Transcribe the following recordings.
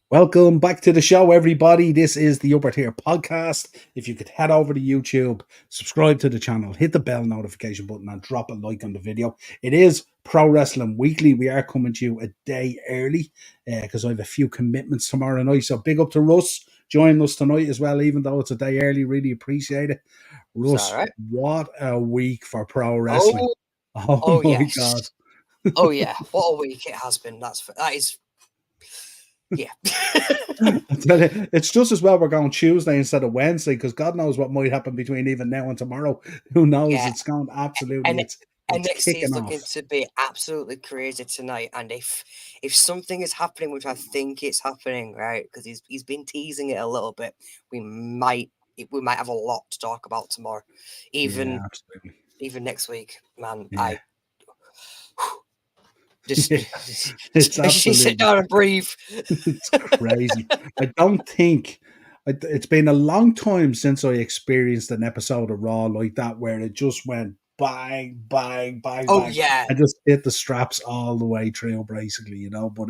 Welcome back to the show, everybody. This is the Upper Tier Podcast. If you could head over to YouTube, subscribe to the channel, hit the bell notification button, and drop a like on the video. It is Pro Wrestling Weekly. We are coming to you a day early because I have a few commitments tomorrow night. So big up to Russ joining us tonight as well, even though it's a day early. Really appreciate it. Russ, right? What a week for pro wrestling. Oh My yes. God. Oh yeah. What a week it has been. That is. Yeah. I tell you, it's just as well we're going Tuesday instead of Wednesday because God knows what might happen between even now and tomorrow. Who knows? Yeah. It's going absolutely. It's NXT is looking off. to be absolutely crazy tonight, and if something is happening, which I think it's happening, right? Because he's been teasing it a little bit, we might have a lot to talk about tomorrow, even next week, man. Yeah. Just it's absolutely. Sit down and breathe. It's crazy. I don't think it's been a long time since I experienced an episode of Raw like that where it just went bang, bang, bang, bang. Yeah. And just hit the straps all the way through, basically, you know. But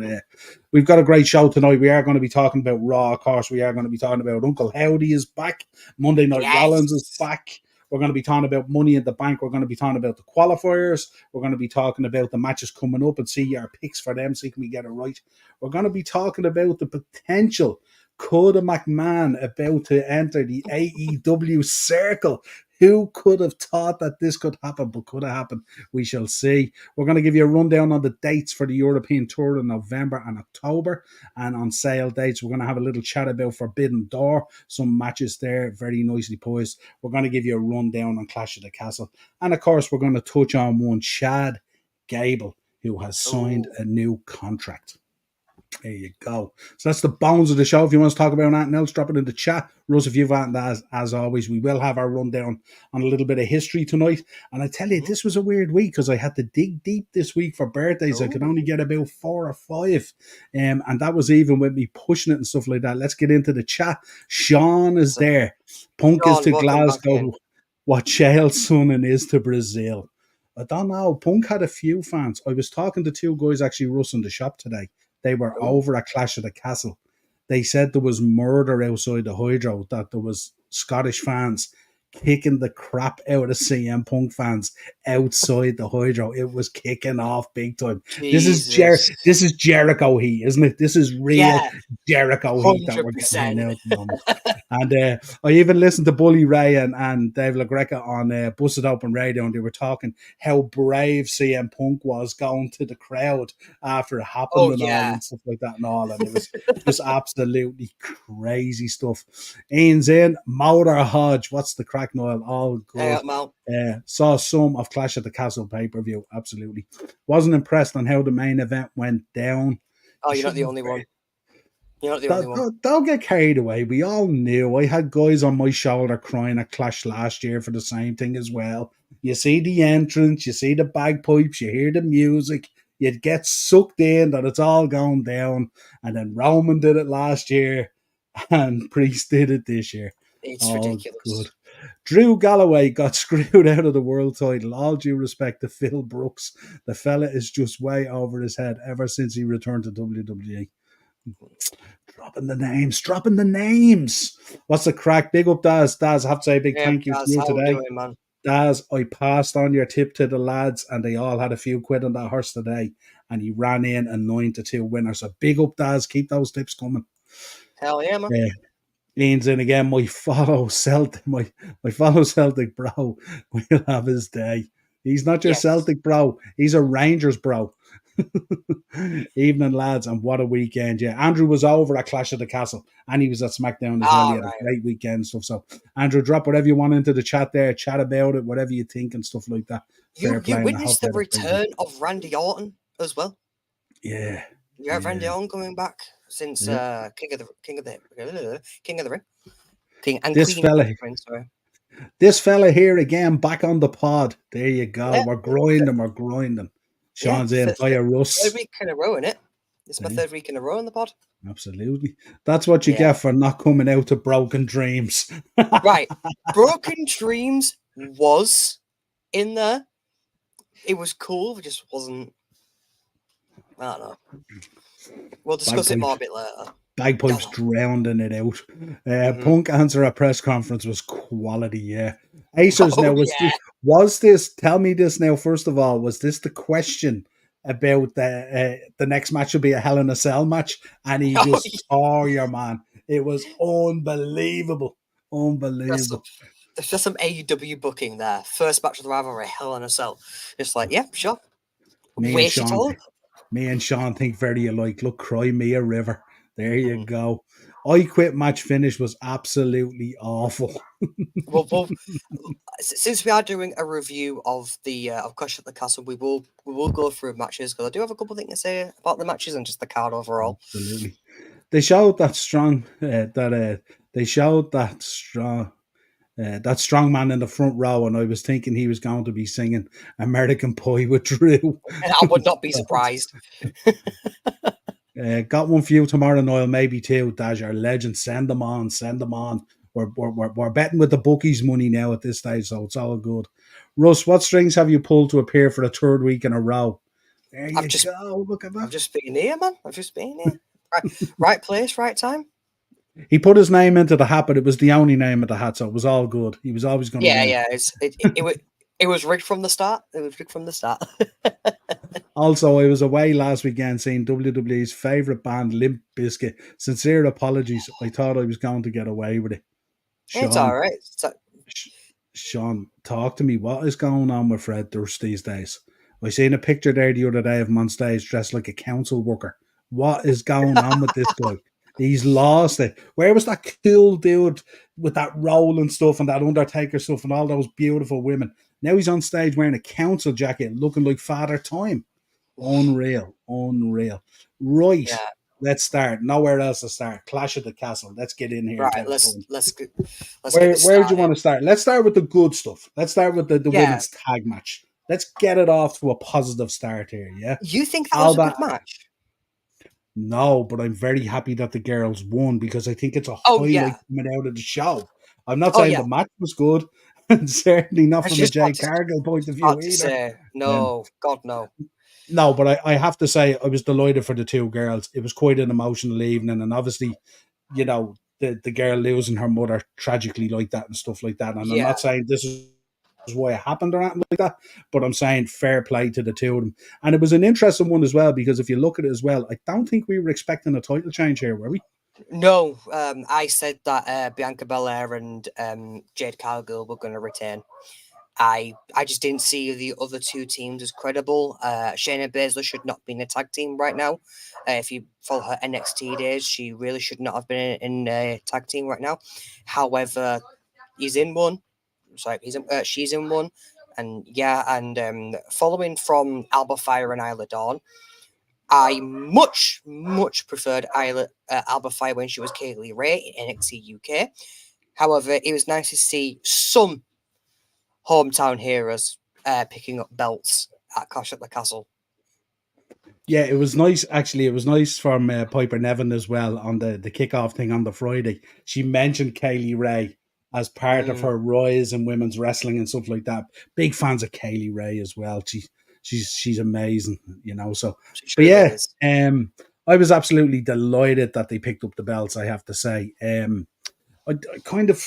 we've got a great show tonight. We are going to be talking about Raw, of course. We are going to be talking about Uncle Howdy is back. Monday Night Rollins is back. We're going to be talking about Money in the Bank. We're going to be talking about the qualifiers. We're going to be talking about the matches coming up and see our picks for them, see can we get it right. We're going to be talking about the potential Coda McMahon about to enter the AEW circle. Who could have thought that this could happen, but could have happened? We shall see. We're going to give you a rundown on the dates for the European Tour in November and October, and on sale dates. We're going to have a little chat about Forbidden Door, some matches there, very nicely poised. We're going to give you a rundown on Clash of the Castle, and of course, we're going to touch on one Chad Gable, who has signed a new contract. There you go. So that's the bones of the show. If you want to talk about anything else, drop it in the chat. Russ, if you've anything, as always, we will have our rundown on a little bit of history tonight. And I tell you, this was a weird week because I had to dig deep this week for birthdays. I could only get about 4 or 5. And that was even with me pushing it and stuff like that. Let's get into the chat. Sean is there. Punk is to Glasgow. What Chael's son is to Brazil. I don't know. Punk had a few fans. I was talking to 2 guys, actually, Russ, in the shop today. They were over at Clash of the Castle. They said there was murder outside the Hydro, that there was Scottish fans kicking the crap out of CM Punk fans outside the Hydro. It was kicking off big time. Jesus. This is Jericho heat, isn't it? This is real Jericho heat that we're getting out at the moment. And I even listened to Bully Ray and Dave LaGreca on Busted Open Radio, and they were talking how brave CM Punk was going to the crowd after it happened all and stuff like that and all. And it was just absolutely crazy stuff. Ian's in. Motor Hodge. What's the crack, Niall? All good. Saw some of Clash at the Castle pay-per-view. Absolutely. Wasn't impressed on how the main event went down. Oh, you're not the only one. You're not the only one. Don't get carried away. We all knew. I had guys on my shoulder crying at Clash last year for the same thing as well. You see the entrance, you see the bagpipes, you hear the music, you'd get sucked in that it's all going down. And then Roman did it last year, and Priest did it this year. It's ridiculous. Good. Drew Galloway got screwed out of the world title. All due respect to Phil Brooks. The fella is just way over his head ever since he returned to WWE. Dropping the names. What's the crack? Big up, Daz. Daz, I have to say a big thank you to you today. Man? Daz, I passed on your tip to the lads, and they all had a few quid on that horse today, and he ran in a 9-2 winner. So big up, Daz. Keep those tips coming. Hell yeah, man. Ian's in again. My fellow Celtic bro will have his day. He's not your Celtic bro. He's a Rangers bro. Evening, lads, and what a weekend. Yeah, Andrew was over at Clash of the Castle, and he was at SmackDown as well. He had a great weekend and stuff. So, Andrew, drop whatever you want into the chat there, chat about it, whatever you think and stuff like that. You witnessed the return of Randy Orton as well. Yeah. You have Randy Orton coming back since King of the Ring. This fella here again, back on the pod. There you go. Yeah. We're grinding. Sean's in by a Russ. Third week in a row, innit? It's my third week in a row in the pod. Absolutely. That's what you get for not coming out to Broken Dreams. Right. Broken Dreams was in there. It was cool. It just wasn't. I don't know. We'll discuss it more a bit later. Bagpipes Oh, drowning it out. mhm. Punk answer at press conference was quality. Yeah, Acers. Oh Now yeah. was this? Tell me this now. First of all, was this the question about the next match will be a Hell in a Cell match? And he Oh, just tore your man. It was unbelievable, there's some, unbelievable. there's just some AEW booking there. First match of the rivalry, Hell in a Cell. It's like, yeah, sure. Me and Waste it Sean, all. me and Sean think very alike. Look, cry me a river. There you Mhm. go. I quit match finish was absolutely awful. Well, since we are doing a review of the of Clash at the Castle, we will go through matches because I do have a couple of things to say about the matches and just the card overall. Absolutely. They showed that strong they showed that strong man in the front row, and I was thinking he was going to be singing American Pie with Drew. And I would not be surprised. Got one for you tomorrow, Niall, maybe two. Dash our legend. Send them on, send them on. We're betting with the bookies money now at this stage, so it's all good. Russ, what strings have you pulled to appear for the third week in a row? There I've you just go. Look at I've that. just been here, man. I've just been here. Right place, right time. He put his name into the hat, but it was the only name of the hat, so it was all good. He was always going to Yeah, win. yeah. It was rigged from the start. It was rigged from the start. Also, I was away last weekend seeing WWE's favourite band, Limp Bizkit. Sincere apologies. I thought I was going to get away with it. It's all Sean, right. So, Sh- Sean, talk to me. What is going on with Fred Durst these days? I seen a picture there the other day of him on stage dressed like a council worker. What is going on with this guy? He's lost it. Where was that cool dude with that roll and stuff and that Undertaker stuff and all those beautiful women? Now he's on stage wearing a council jacket looking like Father Time. Unreal. Unreal. Right. yeah. Let's start. Nowhere else to start. Clash of the Castle. Let's get in here and Right. have Let's fun. let's get, let's get Where this where do you started. want to start? Let's start with the good stuff. Let's start with the Yeah. women's tag match. Let's get it off to a positive start here, yeah? You think that was a Alba, good match? no, but I'm very happy that the girls won because I think it's a Oh highlight yeah. coming out of the show. I'm not Oh saying yeah. the match was good, and certainly I not was from a just Jay Cargill point of view about to either. say Um, no. God no. no, but I have to say I was delighted for the two girls. It was quite an emotional evening, and obviously, the girl losing her mother tragically like that and stuff like that. And I'm Yeah. not saying this is why it happened or anything like that, but I'm saying fair play to the two of them. And it was an interesting one as well because if you look at it as well, I don't think we were expecting a title change here, were we? No. I said that Bianca Belair and Jade Cargill were going to retain. I just didn't see the other two teams as credible. Shayna Baszler should not be in a tag team right now. If you follow her NXT days, she really should not have been in a tag team right now. However, he's in one. Sorry, she's in one. And yeah, and following from Alba Fire and Isla Dawn, I much preferred Alba Fire when she was Kaylee Ray in NXT UK. However, it was nice to see some hometown heroes picking up belts at Clash at the Castle. Yeah, it was nice. Actually, it was nice from Piper Nevin as well on the kickoff thing on the Friday. She mentioned Kaylee Ray as part of Mm, her rise in women's wrestling and stuff like that. Big fans of Kaylee Ray as well. She's amazing, So, she but truly yeah, is. I was absolutely delighted that they picked up the belts. I have to say, I kind of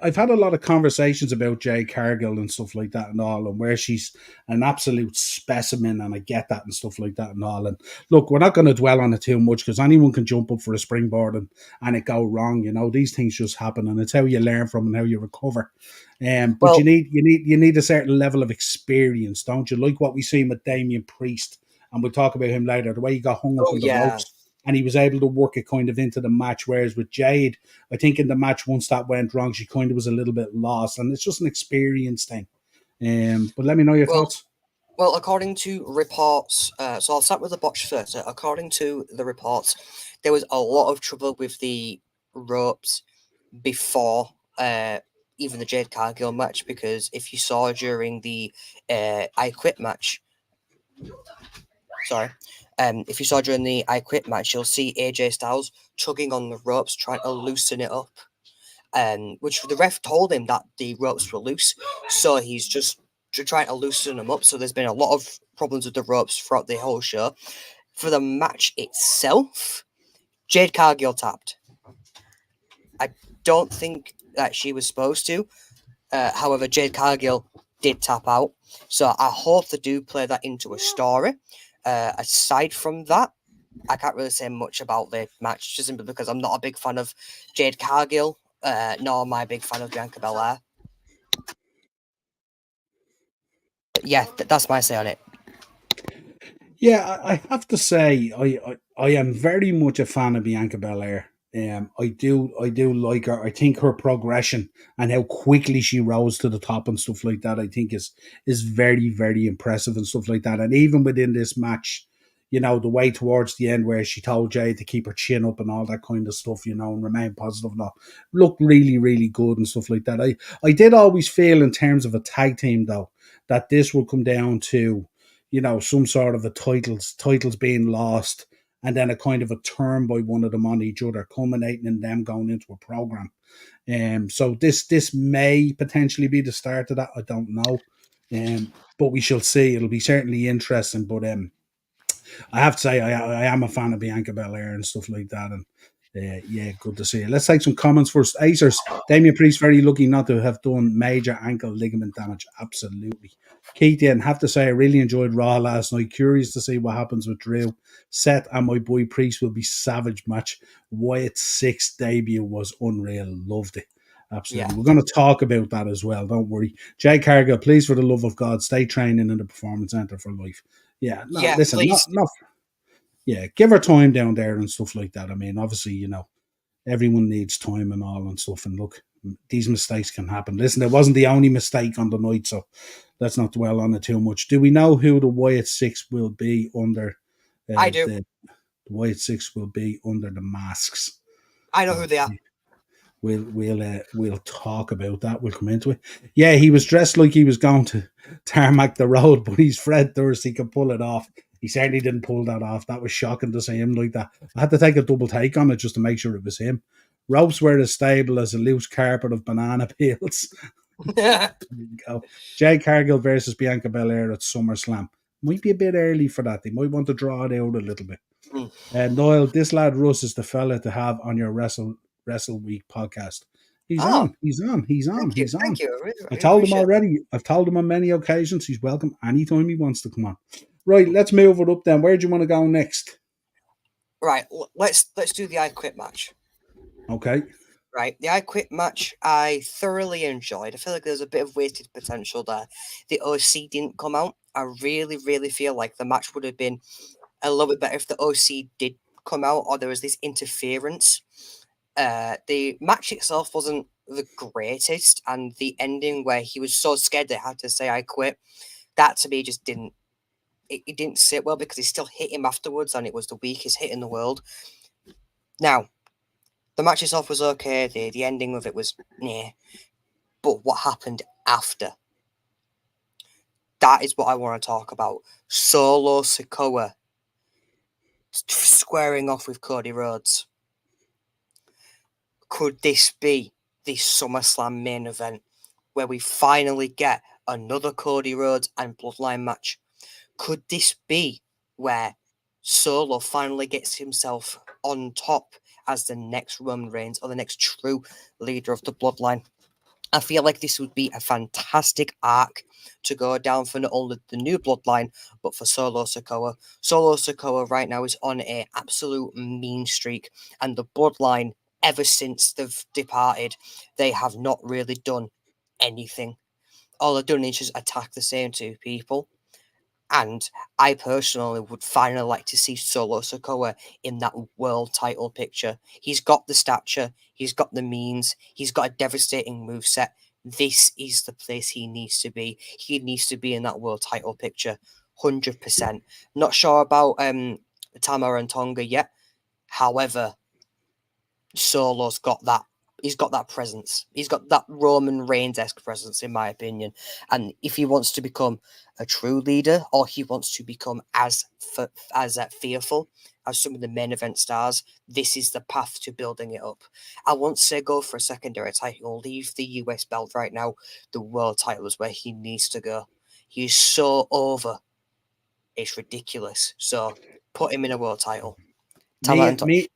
I've had a lot of conversations about Jay Cargill and stuff like that and all, and where she's an absolute specimen, and I get that and stuff like that and all. And look, we're not going to dwell on it too much because anyone can jump up for a springboard and it go wrong. These things just happen, and it's how you learn from and how you recover. But you Well, need a certain level of experience, don't you? Like what we seen with Damien Priest, and we'll talk about him later. The way he got hung up oh on the yeah. ropes. And he was able to work it kind of into the match. Whereas with Jade, I think in the match, once that went wrong, she kind of was a little bit lost, and it's just an experience thing. But let me know your Well, thoughts. well, according to reports, so I'll start with the botch first. According to the reports, there was a lot of trouble with the ropes before even the Jade Cargill match because if you saw during the I Quit match, sorry, if you saw during the I Quit match, you'll see AJ Styles tugging on the ropes trying to loosen it up. Which the ref told him that the ropes were loose, so he's just trying to loosen them up. So there's been a lot of problems with the ropes throughout the whole show. For the match itself, Jade Cargill tapped. I don't think that she was supposed to. However, Jade Cargill did tap out. So I hope they do play that into a story. Aside from that, I can't really say much about the match, just simply because I'm not a big fan of Jade Cargill, nor am I a big fan of Bianca Belair. But yeah, that's my say on it. Yeah, I have to say, I am very much a fan of Bianca Belair. I do like her. I think her progression and how quickly she rose to the top and stuff like that, I think is very, very impressive and stuff like that. And even within this match, the way towards the end where she told Jay to keep her chin up and all that kind of stuff, and remain positive and all, looked really, really good and stuff like that. I did always feel in terms of a tag team though, that this would come down to some sort of a titles being lost, and then a kind of a turn by one of them on each other, culminating in them going into a program. So this may potentially be the start of that. I don't know, but we shall see. It'll be certainly interesting. But I have to say, I am a fan of Bianca Belair and stuff like that, and yeah, good to see you. Let's take some comments first. Acers, Damien Priest very lucky not to have done major ankle ligament damage. Absolutely. Keith, and have to say, I really enjoyed Raw last night. Curious to see what happens with Drew. Seth and my boy Priest will be savage match. Wyatt's sixth debut was unreal. Loved it. Absolutely. Yeah. We're going to talk about that as well. Don't worry. Jay Cargill, please, for the love of God, stay training in the Performance Center for life. Yeah, no, Yeah, listen, please. yeah, give her time down there and stuff like that. I mean, obviously, everyone needs time and all and stuff. And look, these mistakes can happen. Listen, it wasn't the only mistake on the night, so let's not dwell on it too much. Do we know who the Wyatt Six will be under? I do. The Wyatt Six will be under the masks. I know who they are. We'll talk about that. We'll come into it. Yeah, he was dressed like he was going to tarmac the road, but he's Fred Durst. He can pull it off. He certainly didn't pull that off. That was shocking to see him like that. I had to take a double take on it just to make sure it was him. Ropes were as stable as a loose carpet of banana peels. There you go. Jay Cargill versus Bianca Belair at SummerSlam. Might be a bit early for that. They might want to draw it out a little bit. Niall, this lad Russ is the fella to have on your Wrestle Week podcast. He's Oh, on. He's on. He's on. thank you. He's on. Thank you. I told him already. I've told him on many occasions. He's welcome anytime he wants to come on. Right, let's move it up then. Where do you want to go next? Right, let's do the I Quit match. Okay. Right, the I Quit match I thoroughly enjoyed. I feel like there's a bit of wasted potential there. The OC didn't come out. I really, really feel like the match would have been a little bit better if the OC did come out, or there was this interference. The match itself wasn't the greatest, and the ending where he was so scared they had to say I quit, that to me just didn't it didn't sit well, because he still hit him afterwards, and it was the weakest hit in the world. Now, the match itself was okay, the ending of it was nah, but what happened after? That is what I want to talk about. Solo Sikoa squaring off with Cody Rhodes. Could this be the SummerSlam main event where we finally get another Cody Rhodes and Bloodline match? Could this be where Solo finally gets himself on top as the next Roman Reigns, or the next true leader of the Bloodline? I feel like this would be a fantastic arc to go down for not only the new Bloodline, but for Solo Sikoa. Solo Sikoa right now is on an absolute mean streak, and the Bloodline, ever since they've departed, they have not really done anything. All they've done is just attack the same two people. And I personally would finally like to see Solo Sikoa in that world title picture. He's got the stature, he's got the means, he's got a devastating moveset. This is the place he needs to be. He needs to be in that world title picture, 100%. Not sure about Tamara and Tonga yet. However, Solo's got that. He's got that presence. He's got that Roman Reigns-esque presence, in my opinion. And if he wants to become a true leader, or he wants to become as fearful as some of the main event stars, this is the path to building it up. I won't say go for a secondary title, leave the US belt right now. The world title is where he needs to go. He's so over. It's ridiculous. So put him in a world title. Me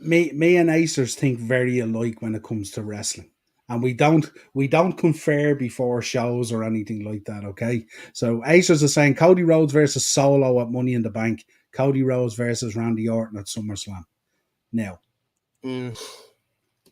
me and Acers think very alike when it comes to wrestling. And we don't confer before shows or anything like that, okay? So Acers is saying Cody Rhodes versus Solo at Money in the Bank, Cody Rhodes versus Randy Orton at SummerSlam. Now, Mm,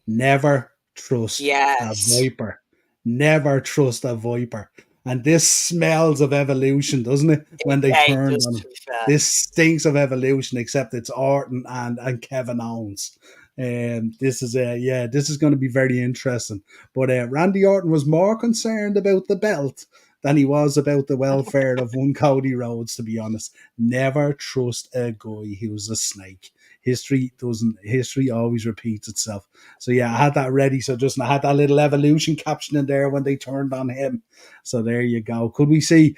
never trust a yes. viper. Never trust a viper. And this smells of evolution, doesn't it? When they Yeah, it turned does, on to him. be fair. This stinks of evolution, except it's Orton and Kevin Owens. This is this is going to be very interesting. But Randy Orton was more concerned about the belt than he was about the welfare of one Cody Rhodes. To be honest, never trust a guy who's a snake. History always repeats itself. So yeah, I had that ready. So just I had that little evolution caption in there when they turned on him. So there you go. Could we see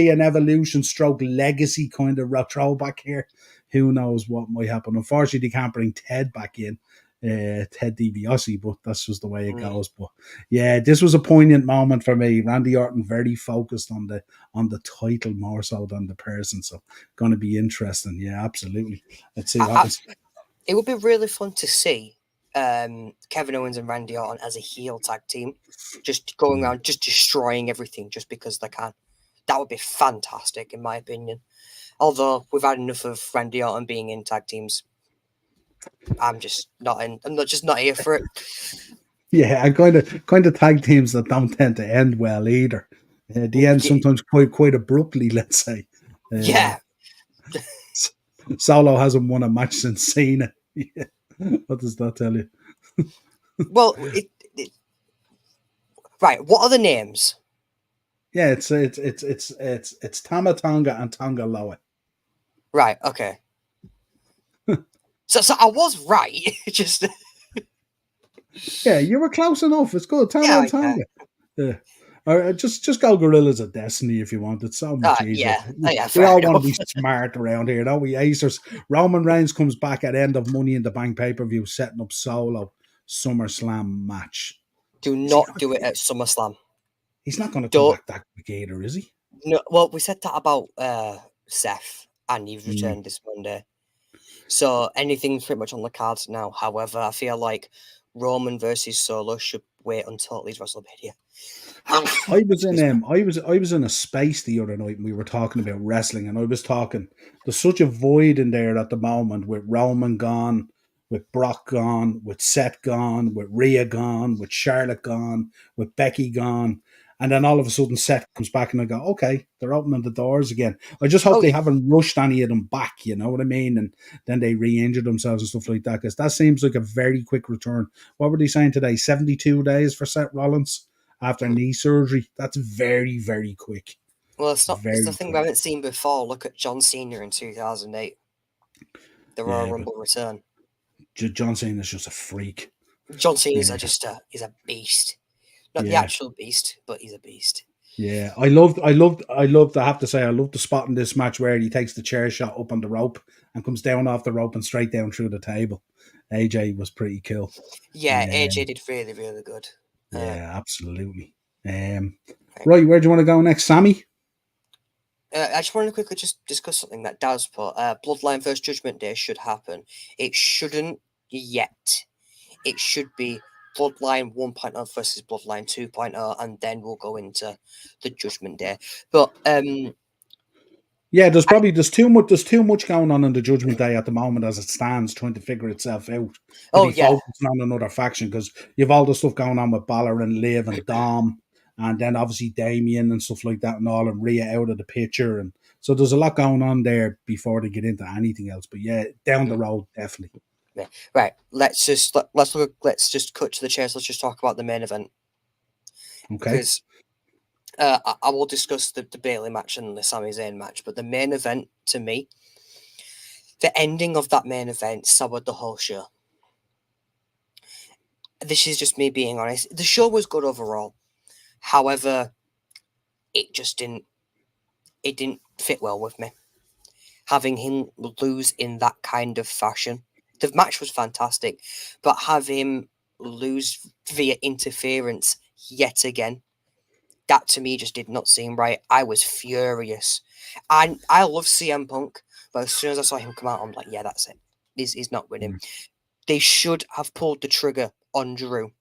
an evolution stroke legacy kind of throwback here? Who knows what might happen? Unfortunately, they can't bring Ted back in. Ted DiBiase, but that's just the way it Mm. goes. But yeah, this was a poignant moment for me. Randy Orton very focused on the title more so than the person. So going to be interesting. Yeah, absolutely. Let's see what I, happens. it would be really fun to see Kevin Owens and Randy Orton as a heel tag team, just going Mm. around, just destroying everything just because they can. That would be fantastic, in my opinion. Although we've had enough of Randy Orton being in tag teams, I'm just not in. I'm not just not here for it. Yeah, and kind of tag teams that don't tend to end well either. They end sometimes quite abruptly. Let's say. Uh, Yeah. Solo hasn't won a match since Cena. Yeah. What does that tell you? Well, right. What are the names? Yeah, it's Tama Tonga and Tonga Loa. Right. Okay. So I was right. Just Yeah, you were close enough. It's good. Tama yeah, and yeah. Tonga. Yeah. Or just go Gorillas of Destiny if you want. It's so much easier. Yeah. Yeah. We Fair all want to enough. be smart around here, don't we? Acers. Roman Reigns comes back at end of Money in the Bank pay per view, setting up solo SummerSlam match. Do Is he not gonna? do it at SummerSlam. He's not going to come Don't. back that quick either, is he? No. Well, we said that about Seth, and he's Mm. returned this Monday. So anything's pretty much on the cards now. However, I feel like Roman versus Solo should wait until at least WrestleMania. I was in Excuse me. I was in a space the other night and we were talking about wrestling and I was talking there's such a void in there at the moment with Roman gone, with Brock gone, with Seth gone, with Rhea gone, with Charlotte gone, with Becky gone. And then all of a sudden Seth comes back and I go, okay, they're opening the doors again. I just hope Oh they yeah. haven't rushed any of them back, you know what I mean? And then they re-injure themselves and stuff like that. Because that seems like a very quick return. What were they saying today? 72 days for Seth Rollins? After knee surgery. That's very, very quick. Well, it's not. It's Very nothing we quick. haven't seen before. Look at John Cena in 2008, the Royal Yeah, but Rumble return. John Cena's just a freak. John Cena's Yeah, just he's a beast. Not the yeah, actual beast, but he's a beast. yeah. I loved. I have to say, I loved the spot in this match where he takes the chair shot up on the rope and comes down off the rope and straight down through the table. AJ was pretty cool. Yeah, AJ Um, did really, really good. yeah, absolutely. Right. Right, where do you want to go next, Sammy? I just want to quickly just discuss something that Daz put. Bloodline vs Judgment Day should happen. It shouldn't yet. It should be Bloodline 1.0 versus Bloodline 2.0, and then we'll go into the Judgment Day. But Yeah, there's too much going on in the Judgment Day at the moment as it stands, trying to figure itself out to oh be yeah, focusing on another faction because you've all the stuff going on with Balor and Liv and Dom, and then obviously Damien and stuff like that, and all and Rhea out of the picture, and so there's a lot going on there before they get into anything else. But yeah, down the road, definitely. yeah. Right. Let's just cut to the chase. Let's just talk about the main event Okay. because I will discuss the Bailey match and the Sami Zayn match, but the main event to me, the ending of that main event soured the whole show. This is just me being honest. The show was good overall. However, it just didn't. It didn't fit well with me. Having him lose in that kind of fashion. The match was fantastic, but have him lose via interference yet again, that to me just did not seem right. I was furious. And I love CM Punk, but as soon as I saw him come out, I'm like, yeah, that's it. He's not winning. Mm. They should have pulled the trigger on Drew.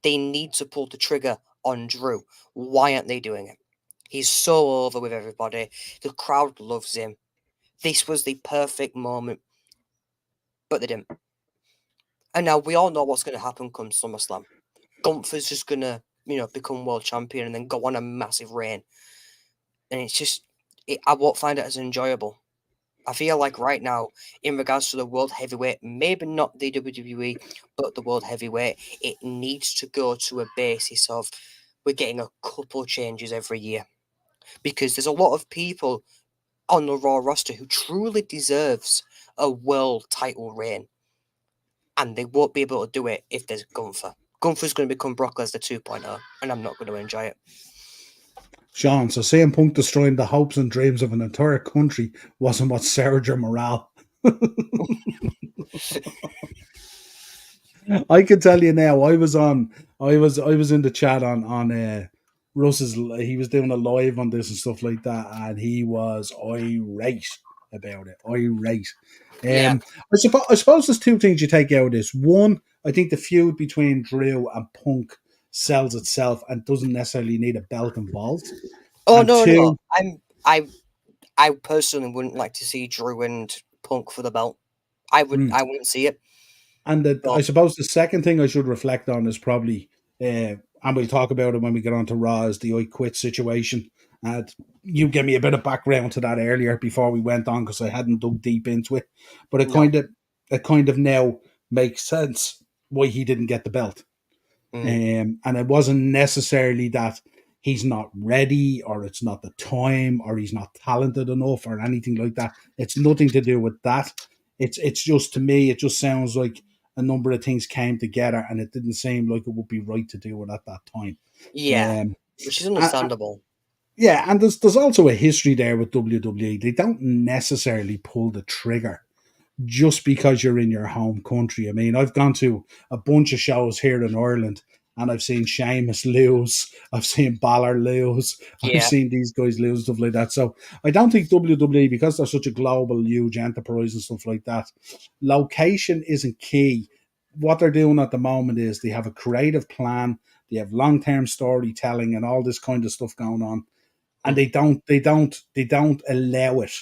They need to pull the trigger on Drew. Why aren't they doing it? He's so over with everybody. The crowd loves him. This was the perfect moment, but they didn't. And now we all know what's going to happen come SummerSlam. Gunther's just going to, become world champion and then go on a massive reign. And it's just, I won't find it as enjoyable. I feel like right now, in regards to the World Heavyweight, maybe not the WWE, but the World Heavyweight, it needs to go to a basis of we're getting a couple changes every year. Because there's a lot of people on the Raw roster who truly deserves a world title reign. And they won't be able to do it if there's Gunther. Gunther's going to become Brock Lesnar 2.0, and I'm not going to enjoy it. Sean, so CM Punk destroying the hopes and dreams of an entire country wasn't what soured your morale. I can tell you now. I was in the chat on Russ's. He was doing a live on this and stuff like that, and he was irate about it. Irate. Yeah. I suppose there's two things you take out of this. One, I think the feud between Drew and Punk sells itself and doesn't necessarily need a belt involved. Oh, And no. two, I personally wouldn't like to see Drew and Punk for the belt. I wouldn't see it. And I But suppose the second thing I should reflect on is probably, and we'll talk about it when we get on to Raw, is the I Quit situation. And you gave me a bit of background to that earlier before we went on because I hadn't dug deep into it. But no. it kind of now makes sense why he didn't get the belt. And it wasn't necessarily that he's not ready or it's not the time or he's not talented enough or anything like that. It's nothing to do with that. It's just, to me, it just sounds like a number of things came together and it didn't seem like it would be right to do it at that time. Yeah, which is understandable. Yeah, and there's also a history there with WWE. They don't necessarily pull the trigger just because you're in your home country. I mean, I've gone to a bunch of shows here in Ireland and I've seen Sheamus lose, I've seen Balor lose, I've Yeah. seen these guys lose, stuff like that. So I don't think WWE, because they're such a global, huge enterprise and stuff like that, location isn't key. What they're doing at the moment is they have a creative plan, they have long-term storytelling and all this kind of stuff going on. And they don't allow it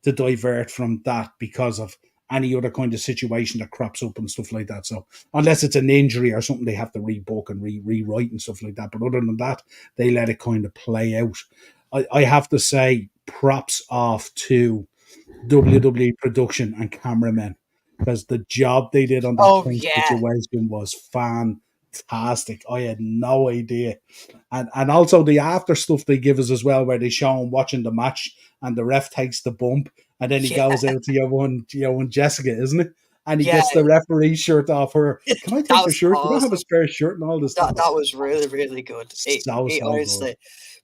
to divert from that because of any other kind of situation that crops up and stuff like that. So unless it's an injury or something, they have to rebook and rewrite and stuff like that. But other than that, they let it kind of play out. I have to say, props off to WWE production and cameramen because the job they did on that Oh, Punk yeah. situation was fantastic. I had no idea. And also the after stuff they give us as well, where they show him watching the match and the ref takes the bump and then he goes out to your one Jessica, isn't it? And he Yeah. gets the referee shirt off her. Can I That take your was shirt? Do I have a awesome. spare shirt and all this stuff? That was really, really good. It So honestly good.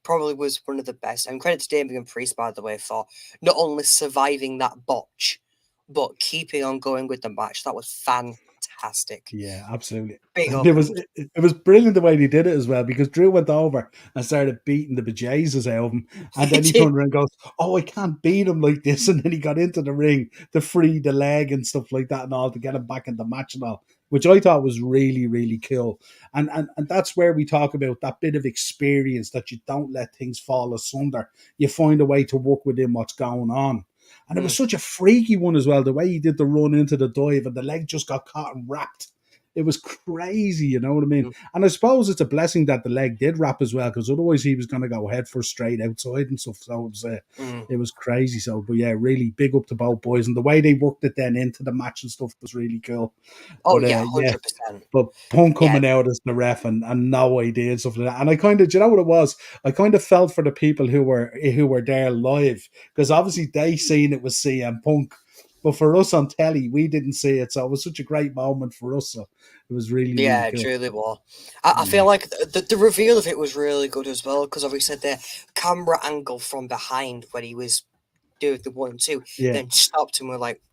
probably was one of the best. And credit to Damian Priest, by the way, for not only surviving that botch, but keeping on going with the match. That was fantastic. Yeah, absolutely. Big And up. it was brilliant the way they did it as well, because Drew went over and started beating the bejesus out of him, and then he turned around and goes, "Oh, I can't beat him like this," and then he got into the ring to free the leg and stuff like that and all to get him back in the match and all, which I thought was really, really cool. And that's where we talk about that bit of experience, that you don't let things fall asunder. You find a way to work within what's going on. And it was such a freaky one as well, the way he did the run into the dive and the leg just got caught and wrapped. It was crazy, you know what I mean? And I suppose it's a blessing that the leg did wrap as well, because otherwise he was going to go head first straight outside and stuff. So it was crazy. So, but yeah, really big up to both boys, and the way they worked it then into the match and stuff was really cool. Oh, But yeah, yeah, 100%. but Punk Yeah. coming out as the ref and no idea and stuff like that. And I kind of, do you know what it was? I kind of felt for the people who were there live, because obviously they seen it was CM Punk. But for us on telly, we didn't see it. So it was such a great moment for us. So it was really, really Yeah, it cool. truly was. I feel like the reveal of it was really good as well, because obviously the camera angle from behind when he was doing the 1-2, Yeah. then stopped and we're like,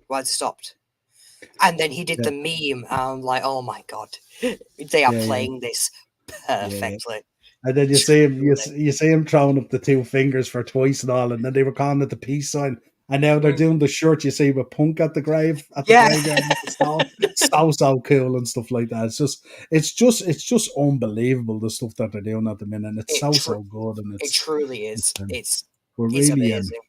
why'd it stopped? And then he did the meme, and I'm like, oh my god, they are playing this perfectly. And then you see him throwing up the two fingers for twice and all, and then they were calling it the peace sign. And now they're Mm. doing the shirt you see with Punk at the Yeah. graveyard at the stone. So cool and stuff like that. It's just unbelievable the stuff that they're doing at the minute. And it's It so tr- good, and it it's truly it's is. we're It's really amazing.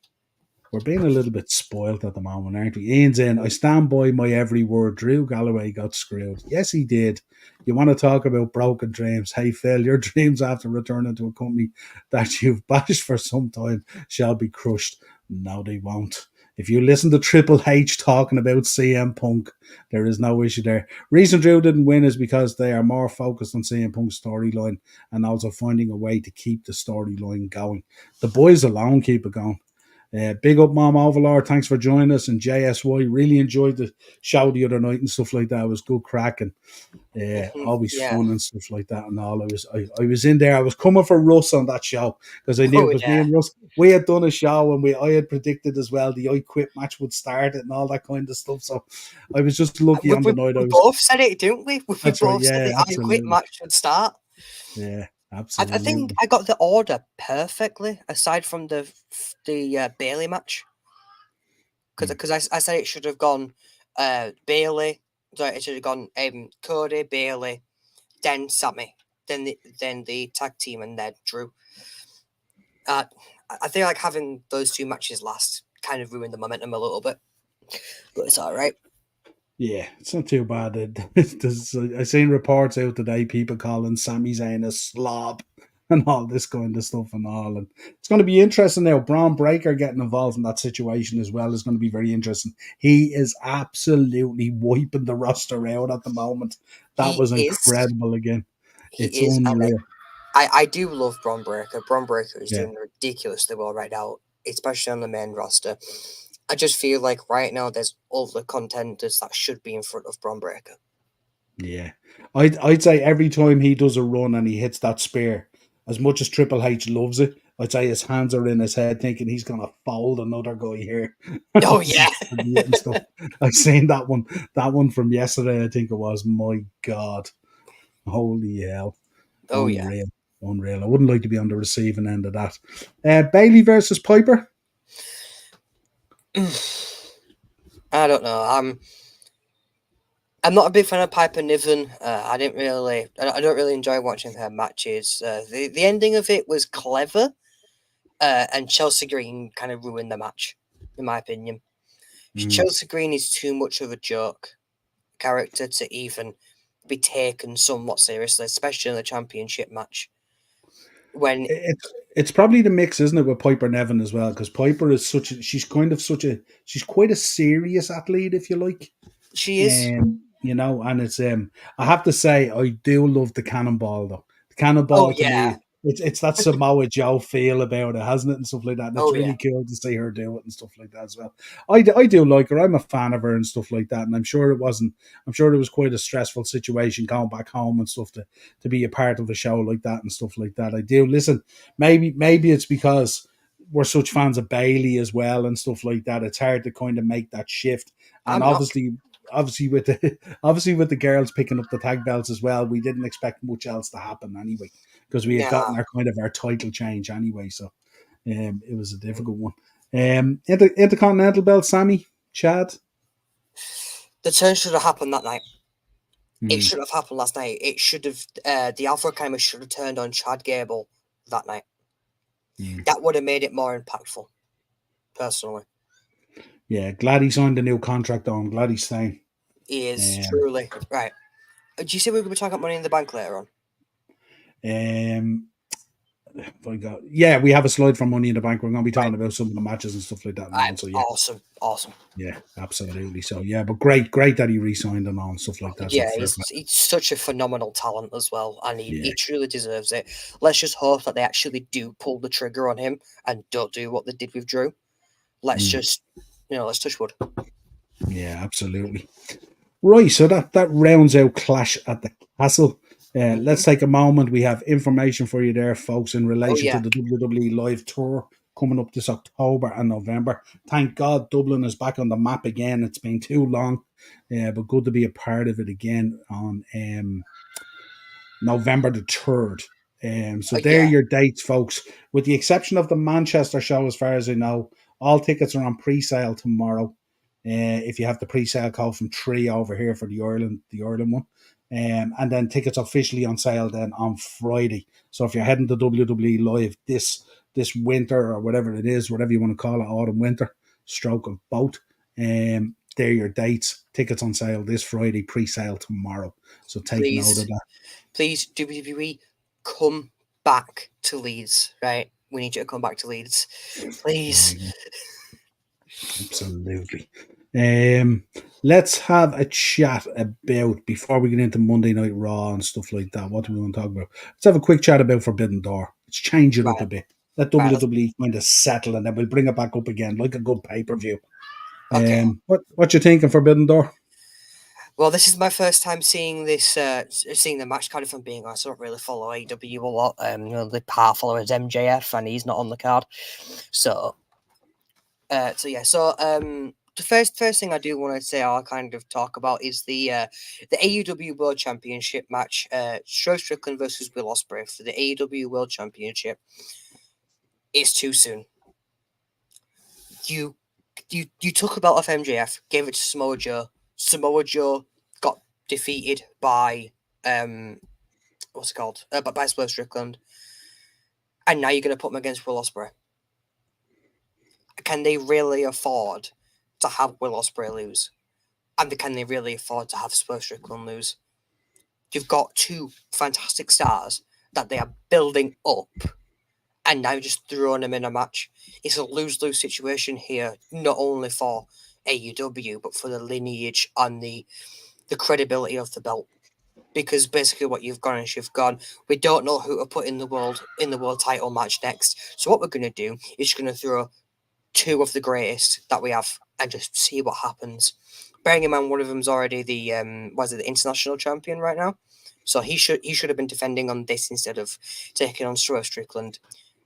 we're being a little bit spoilt at the moment, aren't we? Ian's in. I stand by my every word. Drew Galloway got screwed. Yes, he did. You want to talk about broken dreams? Hey, Phil, your dreams after returning to a company that you've bashed for some time shall be crushed. No, they won't. If you listen to Triple H talking about CM Punk, there is no issue there. Reason Drew didn't win is because they are more focused on CM Punk's storyline and also finding a way to keep the storyline going. The boys alone keep it going. Big up, Mom Overlord. Thanks for joining us. And JSY, really enjoyed the show the other night and stuff like that. It was good crack and always Yeah. fun and stuff like that. And all I was in there. I was coming for Russ on that show because I knew Oh because me yeah. and Russ we had done a show and I had predicted as well the I Quit match would start and all that kind of stuff. So I was just lucky We, on we, the night. I we was. both said it, didn't we? We That's right. both said Yeah, the I Quit absolutely. match would start. Yeah, I think absolutely. I got the order perfectly, aside from the Bailey match, Hmm. because I said it should have gone Bailey. Sorry, it should have gone Cody, Bailey, then Sammy, then the tag team, and then Drew. Uh, I feel like having those two matches last kind of ruined the momentum a little bit, but it's all right. Yeah, it's not too bad. I seen reports out today, people calling Sami Zayn a slob and all this kind of stuff and all. And it's going to be interesting now. Braun Breaker getting involved in that situation as well is going to be very interesting. He is absolutely wiping the roster out at the moment. That He was is, incredible again. It's he is, and unreal. I do love Braun Breaker. Braun Breaker is Yeah. doing ridiculously well right now, especially on the main roster. I just feel like right now there's other contenders that should be in front of Braun Breaker. Yeah, I'd say every time he does a run and he hits that spear, as much as Triple H loves it, I'd say his hands are in his head thinking he's gonna fold another guy here. Oh yeah, And stuff. I've seen that one from yesterday. I think it was. My God, holy hell, oh yeah. unreal, unreal. I wouldn't like to be on the receiving end of that. Bailey versus Piper. I don't know. I'm not a big fan of Piper Niven. I don't really enjoy watching her matches. The ending of it was clever, and Chelsea Green kind of ruined the match, in my opinion. Mm. Chelsea Green is too much of a joke character to even be taken somewhat seriously, especially in the championship match. When It's probably the mix, isn't it, with Piper Nevin as well? Because Piper is she's quite a serious athlete, if you like. she is, And I have to say I do love the cannonball though. The oh cannonball to yeah, me, it's that Samoa Joe feel about it, hasn't it, and stuff like that. And it's oh yeah, really cool to see her do it and stuff like that as well. I do like her. I'm a fan of her and stuff like that. And I'm sure it wasn't. I'm sure it was quite a stressful situation going back home and stuff to be a part of a show like that and stuff like that. I do listen. Maybe it's because we're such fans of Bailey as well and stuff like that. It's hard to kind of make that shift. And I'm not. obviously with the girls picking up the tag belts as well, we didn't expect much else to happen anyway because we had Nah, gotten our title change anyway. So it was a difficult one. Intercontinental belt, Sammy, Chad. the turn should have happened that night. It Mm, should have happened last night. It should have. The Alpha Academy should have turned on Chad Gable that night. mm. That would have made it more impactful, personally. Yeah, glad he signed a new contract on. Glad he's staying. He is Um, truly right. Do you see we're going to be talking about Money in the Bank later on? um, we have a slide from Money in the Bank. We're going to be Right, talking about some of the matches and stuff like that now. right. So yeah, Awesome, awesome. yeah, absolutely. So yeah, but great that he re-signed and all and stuff like that. So Yeah, fair he's play. he's such a phenomenal talent as well, and he Yeah. truly deserves it. Let's just hope that they actually do pull the trigger on him and don't do what they did with Drew. Let's Mm. just, let's touch wood. Yeah, absolutely. Right, so that rounds out Clash at the Castle. Hmm. Let's take a moment. We have information for you there, folks, in Oh relation to yeah, the WWE Live Tour coming up this October and November. Thank God Dublin is back on the map again. It's been too long, but good to be a part of it again on November the 3rd. So oh there are yeah. your dates, folks. With the exception of the Manchester show, as far as I know, All tickets are on pre-sale tomorrow. If you have the pre-sale code from 3 over here for the Ireland one. And then tickets officially on sale then on Friday. So if you're heading to WWE Live this winter or whatever it is, whatever you want to call it, autumn, winter, stroke of both, they're your dates. Tickets on sale this Friday, pre-sale tomorrow. So take note of Please, that. please, WWE, come back to Leeds, right? We need you to come back to Leeds. There Please. you go. Absolutely. Let's have a chat about, before we get into Monday Night Raw and stuff like that. What do we want to talk about? Let's have a quick chat about Forbidden Door. Let's change it up Right, a bit. Let right. WWE kind of settle, and then we'll bring it back up again like a good pay per view. Okay. What you thinking, Forbidden Door? Well, this is my first time seeing this, seeing the match card. If I'm being honest, I don't really follow AEW a lot. The part follower is MJF, and he's not on the card. So, the first thing I do want to say, I'll kind of talk about is the AEW World Championship match. Strickland versus Will Ospreay for the AEW World Championship. It's too soon. You took a belt off MJF, gave it to Samoa Joe. Samoa Joe got defeated by what's it called? By Swerve Strickland, and now you're going to put him against Will Ospreay. Can they really afford to have Will Ospreay lose? And can they really afford to have Swerve Strickland lose? You've got two fantastic stars that they are building up, and now just throwing them in a match. It's a lose-lose situation here, not only for AEW, but for the lineage and the credibility of the belt. Because basically what you've gone is you've gone, we don't know who to put in the world title match next. So what we're going to do is going to throw two of the greatest that we have and just see what happens. Bearing in mind, one of them's already the the international champion right now, so he should have been defending on this instead of taking on Swerve Strickland.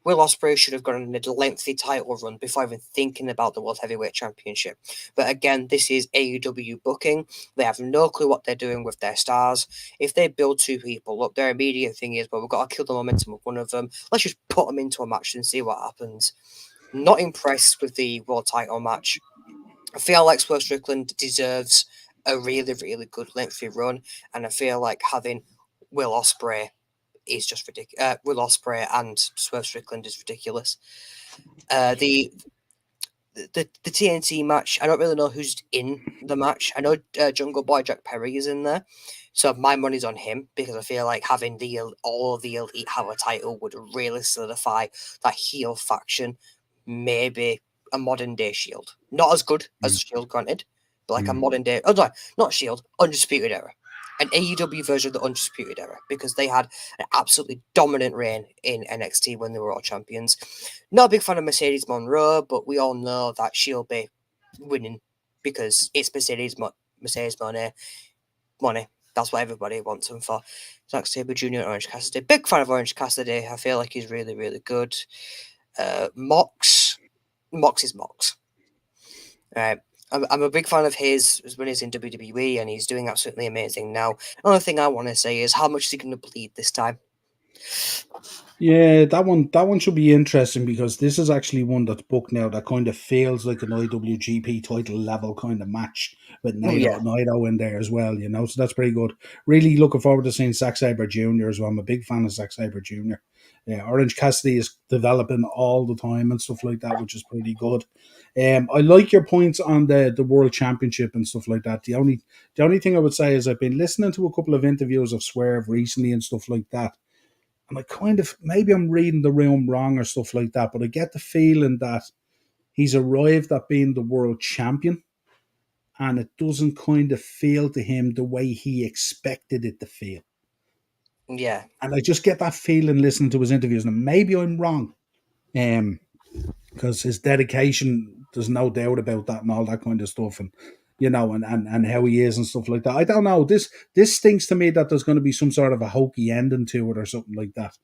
Will Ospreay should have gone on a lengthy title run before even thinking about the World Heavyweight Championship. But again, this is AEW booking. They have no clue what they're doing with their stars. If they build two people up, their immediate thing is, well, we've got to kill the momentum of one of them. Let's just put them into a match and see what happens. Not impressed with the world title match. I feel like Swerve Strickland deserves a really, really good lengthy run, and I feel like having Will Ospreay is just ridiculous. Will Ospreay and Swerve Strickland is ridiculous. The TNT match, I don't really know who's in the match. I know Jungle Boy Jack Perry is in there, so my money's on him because I feel like having all of the Elite have a title would really solidify that heel faction. Maybe a modern day Shield, not as good as Shield, granted, but like a modern day. Oh, sorry, not Shield, Undisputed Era, an AEW version of the Undisputed Era, because they had an absolutely dominant reign in NXT when they were all champions. Not a big fan of Mercedes Monroe, but we all know that she'll be winning because it's Mercedes money. That's what everybody wants him for. Zack Sabre Jr. and Orange Cassidy. Big fan of Orange Cassidy. I feel like he's really, really good. Mox is Mox. Right. I'm a big fan of his when he's in WWE, and he's doing absolutely amazing now. Only thing I want to say is, how much is he going to bleed this time? Yeah, that one should be interesting because this is actually one that's booked now that kind of feels like an IWGP title level kind of match with Oh yeah, Naito in there as well, so that's pretty good. Really looking forward to seeing Zack Sabre Jr. as well. I'm a big fan of Zack Sabre Jr. Yeah, Orange Cassidy is developing all the time and stuff like that, which is pretty good. I like your points on the World Championship and stuff like that. The only thing I would say is I've been listening to a couple of interviews of Swerve recently and stuff like that. And I kind of, maybe I'm reading the room wrong or stuff like that, but I get the feeling that he's arrived at being the world champion and it doesn't kind of feel to him the way he expected it to feel. yeah, And I just get that feeling listening to his interviews. And maybe I'm wrong, because his dedication, there's no doubt about that and all that kind of stuff. And how he is and stuff like that. I don't know. This stinks to me that there's going to be some sort of a hokey ending to it or something like that.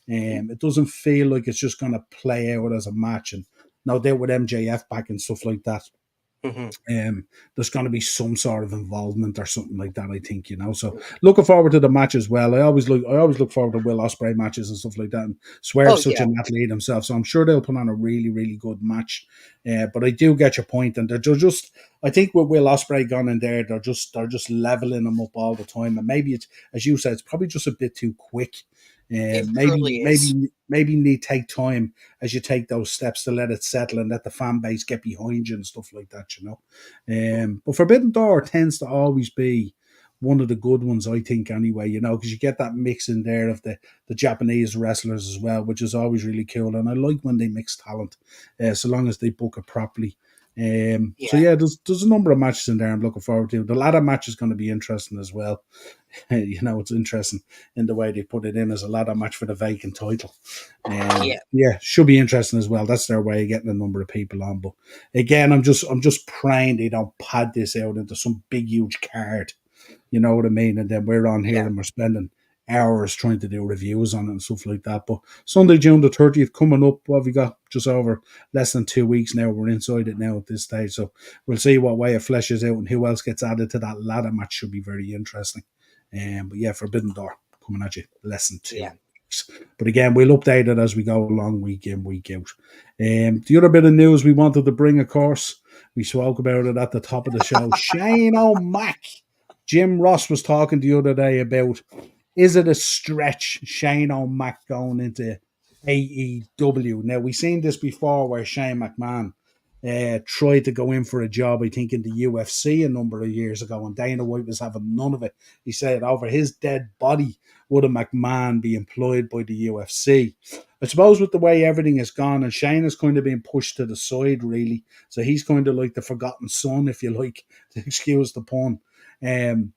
It doesn't feel like it's just going to play out as a match, and no doubt with MJF back and stuff like that. Mhm. There's going to be some sort of involvement or something like that. I think So looking forward to the match as well. I always look forward to Will Ospreay matches and stuff like that. And Oh Swerve's such yeah, an athlete himself, so I'm sure they'll put on a really really good match. But I do get your point, and they're just. I think with Will Ospreay gone in there, they're just leveling him up all the time, and maybe it's, as you said, it's probably just a bit too quick. it Maybe truly is. maybe need take time as you take those steps to let it settle and let the fan base get behind you and stuff like that. But Forbidden Door tends to always be one of the good ones, I think, anyway, because you get that mix in there of the Japanese wrestlers as well, which is always really cool. And I like when they mix talent, so long as they book it properly. So Yeah, yeah, there's a number of matches in there I'm looking forward to. The ladder match is going to be interesting as well. It's interesting in the way they put it in as a ladder match for the vacant title. yeah, Yeah, should be interesting as well. That's their way of getting a number of people on. But again, I'm just praying they don't pad this out into some big huge card. You know what I mean? And then we're on here yeah, and we're spending hours trying to do reviews on it and stuff like that. But Sunday, June the 30th coming up. What have we got? Just over less than 2 weeks now. We're inside it now at this stage. So we'll see what way it fleshes out and who else gets added to that ladder match. Should be very interesting. But yeah, Forbidden Door coming at you less than two yeah. weeks. But again, we'll update it as we go along week in, week out. The other bit of news we wanted to bring, of course, we spoke about it at the top of the show. Shane O'Mac. Jim Ross was talking the other day about, is it a stretch Shane O'Mac going into AEW? Now, we've seen this before where Shane McMahon tried to go in for a job, I think, in the UFC a number of years ago, and Dana White was having none of it. He said over his dead body would a McMahon be employed by the UFC. I suppose with the way everything has gone, and Shane is kind of being pushed to the side, really. So he's kind of like the forgotten son, if you like, to excuse the pun. Um,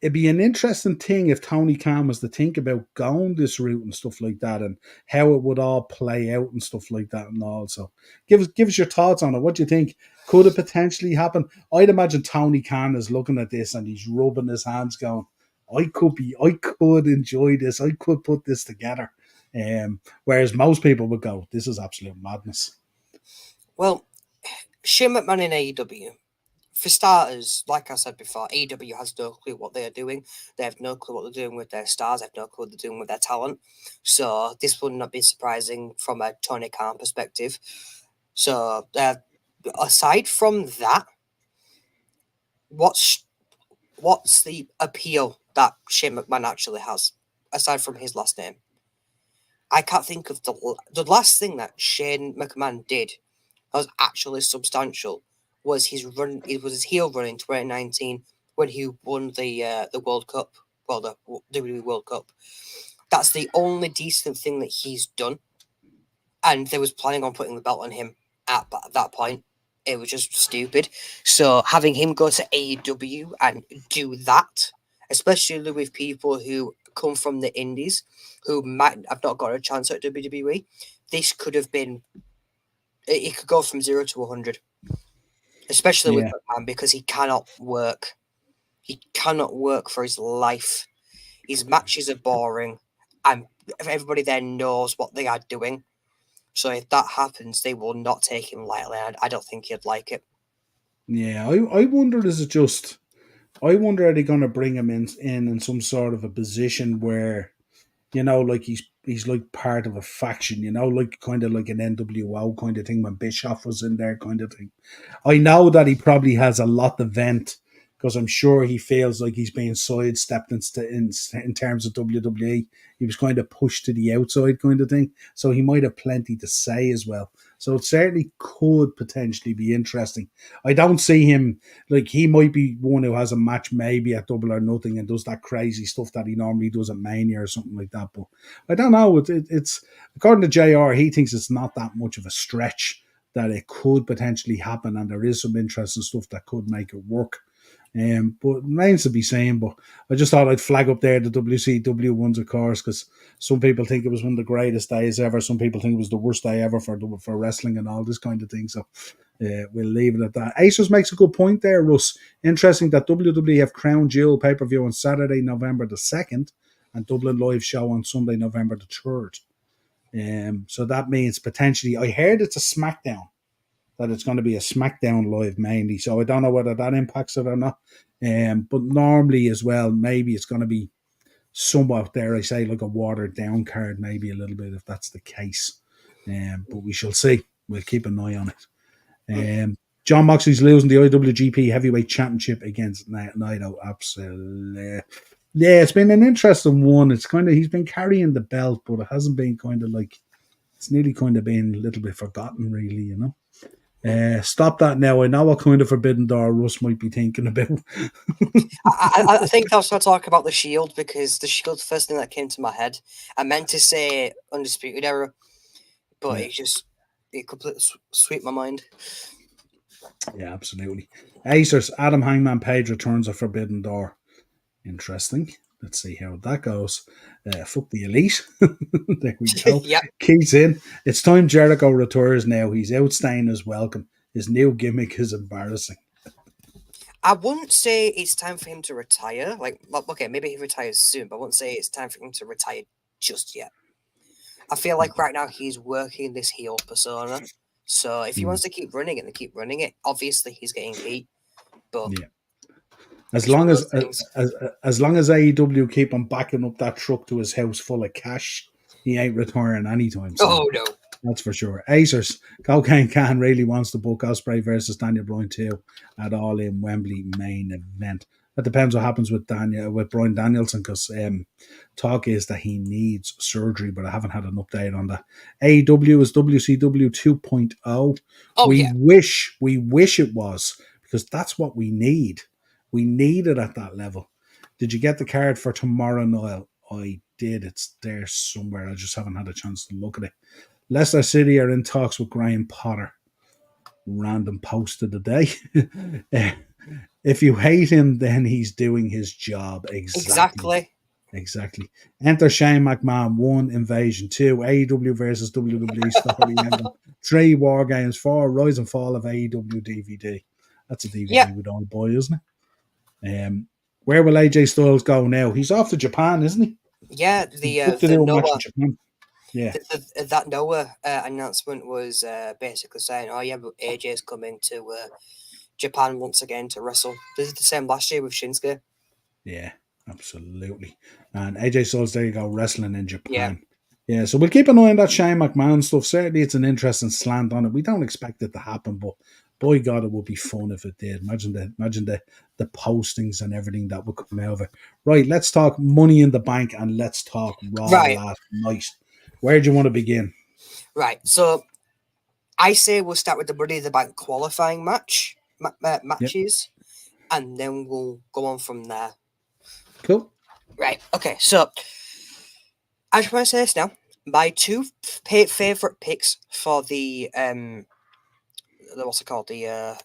it'd be an interesting thing if Tony Khan was to think about going this route and stuff like that, and how it would all play out and stuff like that, and all. So, give us your thoughts on it. What do you think? Could it potentially happen? I'd imagine Tony Khan is looking at this and he's rubbing his hands, going, I could enjoy this. I could put this together." Whereas most people would go, "This is absolute madness." Well, Shane McMahon in AEW. For starters, like I said before, AEW has no clue what they are doing. They have no clue what they're doing with their stars. They have no clue what they're doing with their talent. So this would not be surprising from a Tony Khan perspective. So aside from that, what's what's the appeal that Shane McMahon actually has aside from his last name? I can't think of the last thing that Shane McMahon did that was actually substantial was his run. It was his heel run in 2019 when he won the World Cup, well the WWE World Cup. That's the only decent thing that he's done, and they was planning on putting the belt on him at that point. It was just stupid. So having him go to AEW and do that, especially with people who come from the indies who might have not got a chance at WWE, this could have been. It could go from 0 to 100, especially with Yeah, McMahon because he cannot work. He cannot work for his life. His matches are boring, and everybody there knows what they are doing. So if that happens, they will not take him lightly. And I don't think he'd like it. yeah. I wonder, is it just? I wonder, are they going to bring him in some sort of a position where, like he's like part of a faction, like kind of like an NWO kind of thing when Bischoff was in there, kind of thing. I know that he probably has a lot to vent because I'm sure he feels like he's being sidestepped in terms of WWE. He was kind of pushed to the outside, kind of thing. So he might have plenty to say as well. So it certainly could potentially be interesting. I don't see him, like, he might be one who has a match maybe at Double or Nothing and does that crazy stuff that he normally does at Mania or something like that. But I don't know. It's according to JR, he thinks it's not that much of a stretch that it could potentially happen, and there is some interesting stuff that could make it work. But it remains to be seen. But I just thought I'd flag up there the WCW ones, of course, because some people think it was one of the greatest days ever. Some people think it was the worst day ever for wrestling and all this kind of thing. So we'll leave it at that. Aces makes a good point there, Russ. Interesting that WWE have Crown Jewel pay-per-view on Saturday, November the 2nd, and Dublin Live show on Sunday, November the 3rd. So that means potentially, I heard it's a SmackDown that it's going to be a SmackDown Live mainly. So I don't know whether that impacts it or not. But normally as well, maybe it's going to be somewhat, dare I say, like a watered down card, maybe a little bit if that's the case. But we shall see. We'll keep an eye on it. John Moxley's losing the IWGP Heavyweight Championship against Naito. Absolutely. Yeah, it's been an interesting one. It's kind of, he's been carrying the belt, but it hasn't been kind of like, it's nearly kind of been a little bit forgotten, really, you know. Stop that now. I know what kind of Forbidden Door Russ might be thinking about. I think I'll start talking about the Shield because the Shield's the first thing that came to my head. I meant to say Undisputed Era, but it completely swept my mind. Yeah, absolutely. Acers, Adam Hangman Page returns a Forbidden Door. Interesting. Let's see how that goes. Fuck the Elite. There we go. Yep. Keys in. It's time Jericho retires now. He's outstaying his welcome. His new gimmick is embarrassing. I wouldn't say it's time for him to retire. Like, okay, maybe he retires soon, but I wouldn't say it's time for him to retire just yet. I feel like right now he's working this heel persona. So if he wants to keep running it, then keep running it. Obviously, he's getting heat, but yeah. As long as AEW keep on backing up that truck to his house full of cash, he ain't retiring anytime soon. Oh no, that's for sure. Acers, Cocaine Can really wants to book Ospreay versus Daniel Bryan too at All In Wembley main event. That depends what happens with Bryan Danielson, because talk is that he needs surgery, but I haven't had an update on that. AEW is WCW 2.0. We wish it was, because that's what we need. We need it at that level. Did you get the card for tomorrow, Niall? I did. It's there somewhere. I just haven't had a chance to look at it. Leicester City are in talks with Graham Potter. Random post of the day. If you hate him, then he's doing his job. Exactly. Enter Shane McMahon 1, Invasion 2, AEW versus WWE story ending, 3 War Games, 4 Rise and Fall of AEW DVD. That's a DVD we'd all buy, isn't it? Where will AJ Styles go now? He's off to Japan, isn't he? Yeah, the Noah. Japan. Yeah, that Noah announcement was basically saying, "Oh yeah, but AJ's coming to Japan once again to wrestle." This is the same last year with Shinsuke. Yeah, absolutely. And AJ Styles, there you go, wrestling in Japan. Yeah, so we'll keep an eye on that Shane McMahon stuff. Certainly, it's an interesting slant on it. We don't expect it to happen, but boy, God, it would be fun if it did. Imagine the postings and everything that would come out of it. Right, let's talk Money in the Bank and let's talk Raw last night. Where do you want to begin? Right, so I say we'll start with the Money in the Bank qualifying matches, and then we'll go on from there. Cool. Right, okay, so I just want to say this now. My 2 favorite picks for the what's it called? The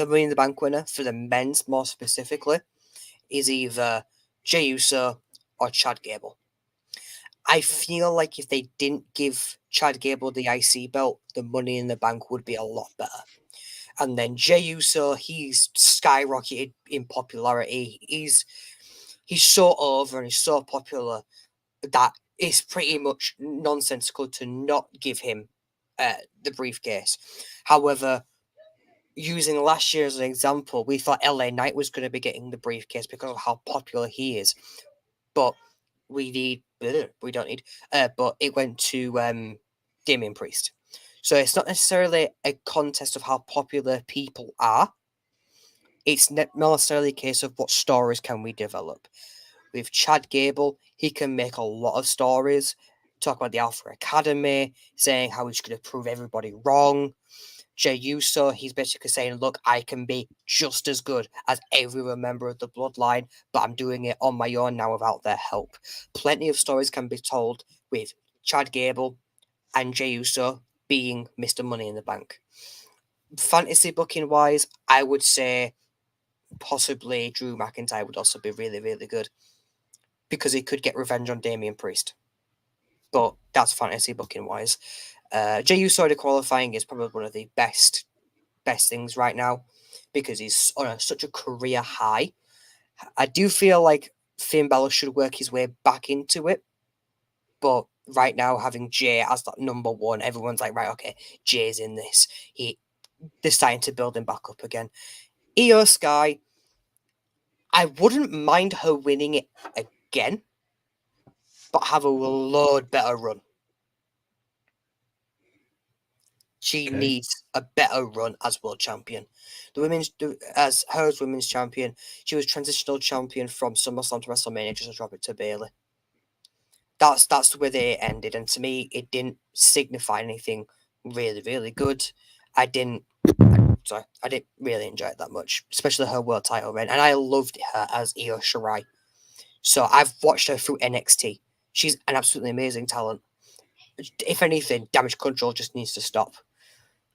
Money in the Bank winner for the men's, more specifically, is either Jey Uso or Chad Gable. I feel like if they didn't give Chad Gable the IC belt, the Money in the Bank would be a lot better. And then Jey Uso, he's skyrocketed in popularity. He's so over and he's so popular that it's pretty much nonsensical to not give him the briefcase. However, using last year as an example, we thought LA Knight was going to be getting the briefcase because of how popular he is. But but it went to Damian Priest. So it's not necessarily a contest of how popular people are. It's not necessarily a case of what stories can we develop. With Chad Gable, he can make a lot of stories, talk about the Alpha Academy, saying how he's going to prove everybody wrong. Jey Uso, he's basically saying, look, I can be just as good as every member of the bloodline, but I'm doing it on my own now without their help. Plenty of stories can be told with Chad Gable and Jey Uso being Mr. Money in the Bank. Fantasy booking wise, I would say possibly Drew McIntyre would also be really, really good because he could get revenge on Damian Priest. But that's fantasy booking wise. Jey Uso to qualifying is probably one of the best things right now because he's on such a career high. I do feel like Finn Balor should work his way back into it, but right now having Jey as that number one, everyone's like, right, okay, Jey's in this. they're starting to build him back up again. Io Sky, I wouldn't mind her winning it again, but have a load better run. She Okay. needs a better run as world champion. As her as women's champion, she was transitional champion from SummerSlam to WrestleMania just to drop it to Bayley. That's where they ended, and to me, it didn't signify anything really, really good. I didn't really enjoy it that much, especially her world title reign, and I loved her as Io Shirai. So I've watched her through NXT. She's an absolutely amazing talent. If anything, Damage Control just needs to stop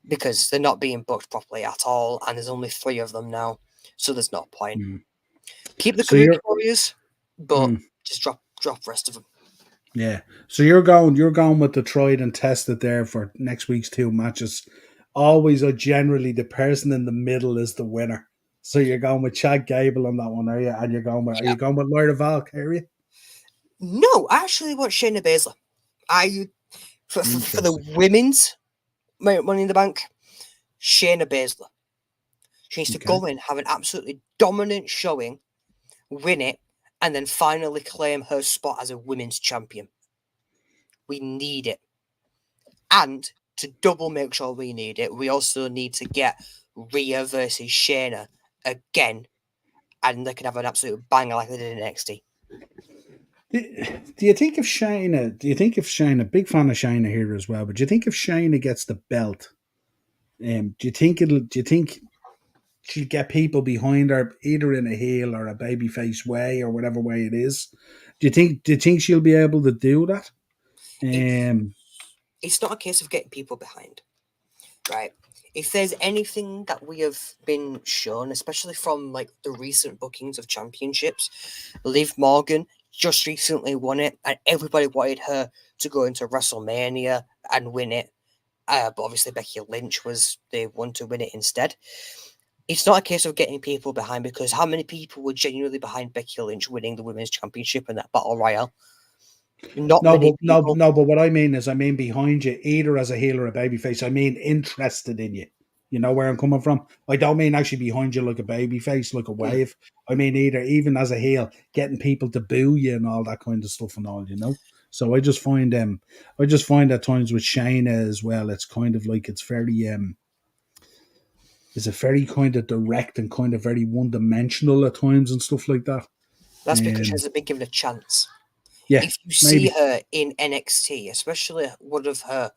because they're not being booked properly at all, and there's only 3 of them now, so there's no point. Mm. Keep the So Kabuki you're Warriors, but mm, just drop the rest of them. yeah. So you're going with the tried and tested there for next week's 2 matches. Always or generally the person in the middle is the winner. So you're going with Chad Gable on that one, are you? And are Yeah. you going with Lyra Valkyria? No, I actually want Shayna Baszler. For the Interesting. women's Money in the Bank, Shayna Baszler. She needs to Okay. go in, have an absolutely dominant showing, win it, and then finally claim her spot as a women's champion. We need it. And to double make sure we need it, we also need to get Rhea versus Shayna again, and they can have an absolute banger like they did in NXT. Do you think if Shayna? Do you think if Shayna? Big fan of Shayna here as well. But do you think if Shayna gets the belt, do you think it'll? Do you think she'll get people behind her either in a heel or a babyface way or whatever way it is? Do you think? Do you think she'll be able to do that? It's Um, it's not a case of getting people behind, right? If there's anything that we have been shown, especially from like the recent bookings of championships, Liv Morgan just recently won it, and everybody wanted her to go into WrestleMania and win it. But obviously Becky Lynch was the one to win it instead. It's not a case of getting people behind, because how many people were genuinely behind Becky Lynch winning the women's championship in that battle royale? Not no, many but no, people. no. But what I mean is, I mean behind you, either as a heel or a babyface. I mean interested in you. You know where I'm coming from. I don't mean actually behind you like a babyface, like a Mm. wave. I mean either even as a heel, getting people to boo you and all that kind of stuff and all. You know. So I just find at times with Shayna as well, it's kind of like it's very is it very kind of direct and kind of very one dimensional at times and stuff like that. That's because she Um, hasn't been given a chance. yeah, If you see maybe. her in NXT, especially one of her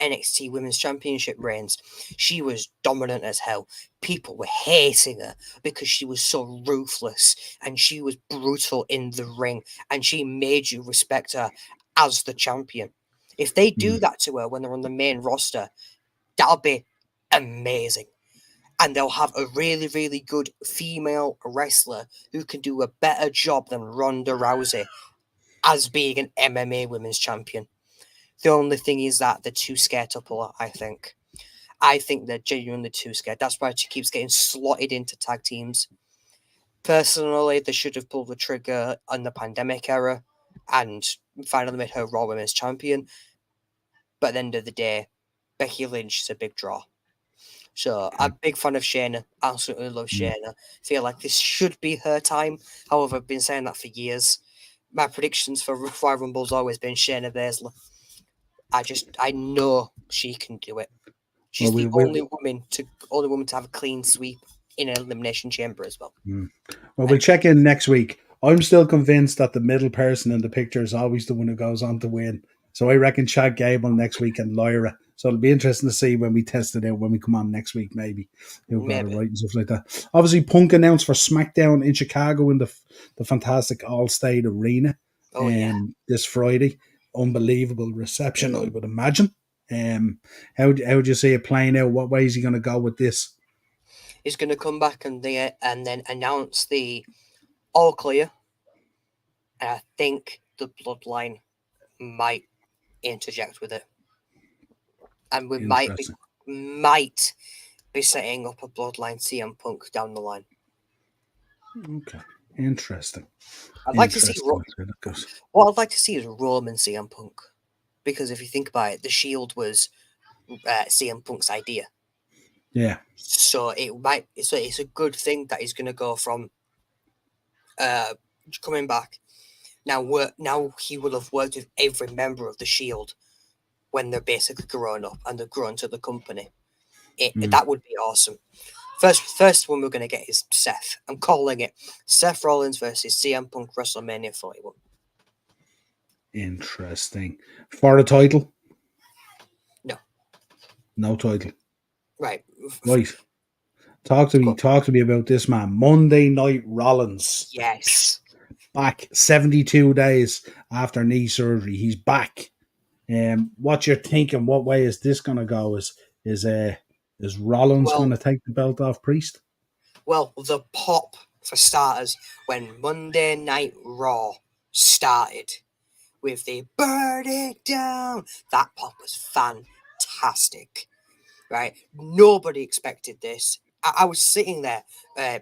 NXT Women's Championship reigns, she was dominant as hell. People were hating her because she was so ruthless and she was brutal in the ring, and she made you respect her as the champion. If they do Mm, that to her when they're on the main roster, that'll be amazing. And they'll have a really, really good female wrestler who can do a better job than Ronda Rousey as being an MMA women's champion. The only thing is that they're too scared to pull it, I think. I think they're genuinely too scared. That's why she keeps getting slotted into tag teams. Personally, they should have pulled the trigger on the pandemic era and finally made her Raw Women's Champion. But at the end of the day, Becky Lynch is a big draw. So I'm okay. a big fan of Shayna. Absolutely love Mm. Shayna. Feel like this should be her time. However, I've been saying that for years. My predictions for Royal Rumble's always been Shayna Baszler. I know she can do it. Well, She's the only woman to have a clean sweep in an elimination chamber as well. mm. Well, we'll And check in next week. I'm still convinced that the middle person in the picture is always the one who goes on to win. So I reckon Chad Gable next week and Lyra. So it'll be interesting to see when we test it out when we come on next week, maybe who got it maybe right and stuff like that. Obviously, Punk announced for SmackDown in Chicago in the fantastic All-State Arena oh yeah, this Friday. Unbelievable reception, I would imagine. How would you see it playing out? What way is he going to go with this? he's going to come back and then announce the all clear. And I think the bloodline might interject with it, and we Interesting. might be setting up a bloodline CM Punk down the line. Okay. Interesting. I'd like to see Interesting. That's where that goes. what I'd like to see is Roman CM Punk, because if you think about it, the Shield was CM Punk's idea. Yeah. So it's a good thing that he's going to go from coming back. Now he will have worked with every member of the Shield when they're basically grown up and they're grown to the company. Mm. That would be awesome. First one we're going to get is Seth. I'm calling it Seth Rollins versus CM Punk WrestleMania 41. Interesting. For a title? No, No title. right. Right. Talk to me. Go. Talk to me about this man. Monday Night Rollins. Yes. Back 72 days after knee surgery. He's back. What you're thinking? What way is this going to go? Is Rollins going Well, to take the belt off Priest? well, the pop for starters when Monday Night Raw started with the "Burn It Down." That pop was fantastic. Right? Nobody expected this. I was sitting there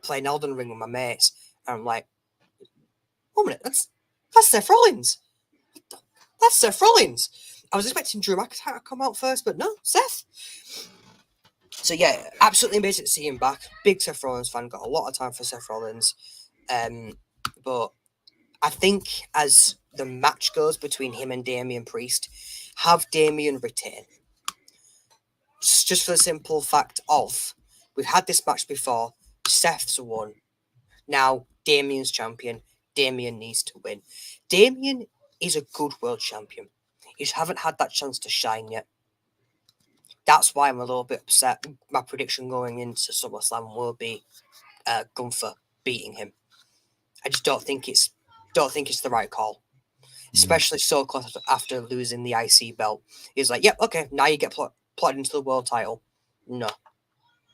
playing Elden Ring with my mates, and I'm like, "One minute, that's Seth Rollins. That's Seth Rollins." I was expecting Drew McIntyre to come out first, but no, Seth. So yeah, absolutely amazing to see him back. Big Seth Rollins fan. Got a lot of time for Seth Rollins. But I think as the match goes between him and Damian Priest, have Damian retain. Just for the simple fact of we've had this match before. Seth's won. Now Damian's champion. Damian needs to win. Damian is a good world champion. He just haven't had that chance to shine yet. That's why I'm a little bit upset. My prediction going into SummerSlam will be Gunther beating him. I just don't think it's the right call, especially so close after losing the IC belt. He's like, "Yep, okay, now you get plotted into the world title." No,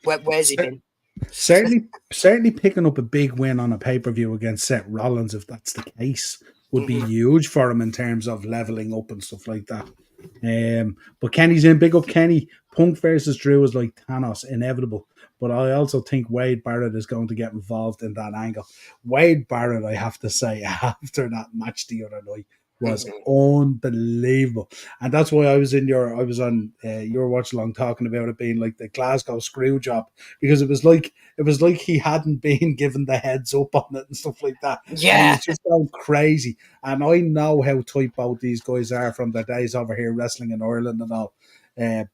where's he been? Certainly picking up a big win on a pay-per-view against Seth Rollins, if that's the case, would be Mhm. huge for him in terms of leveling up and stuff like that. But Kenny's in. Big up Kenny. Punk versus Drew is like Thanos, inevitable. But I also think Wade Barrett is going to get involved in that angle. Wade Barrett, I have to say, after that match the other night, was Mhm. unbelievable, and that's why I was on your watch along talking about it being like the Glasgow screw job, because it was like he hadn't been given the heads up on it and stuff like that, and he Yeah, was just going crazy. And I know how tight both these guys are from their days over here wrestling in Ireland and all.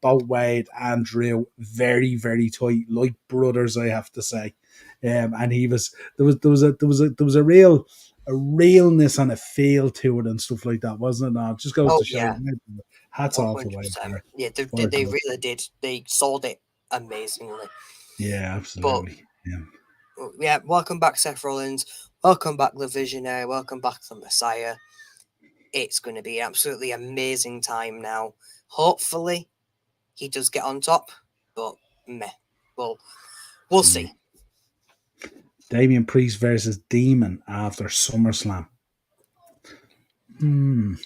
Both Wade and Drew, very very tight, like brothers, I have to say. And he was there was a real a realness and a feel to it and stuff like that, wasn't it? No, it just goes oh to show yeah, you. Hats off to Wade 100%. Barrett. Yeah, Fair they play. really did. They sold it amazingly. Yeah, But absolutely. Yeah. yeah, welcome back, Seth Rollins. Welcome back, the Visionary. Welcome back, the Messiah. It's going to be absolutely amazing time now. Hopefully, he does get on top, but meh. Well, we'll Mm. see. Damian Priest versus Demon after SummerSlam. I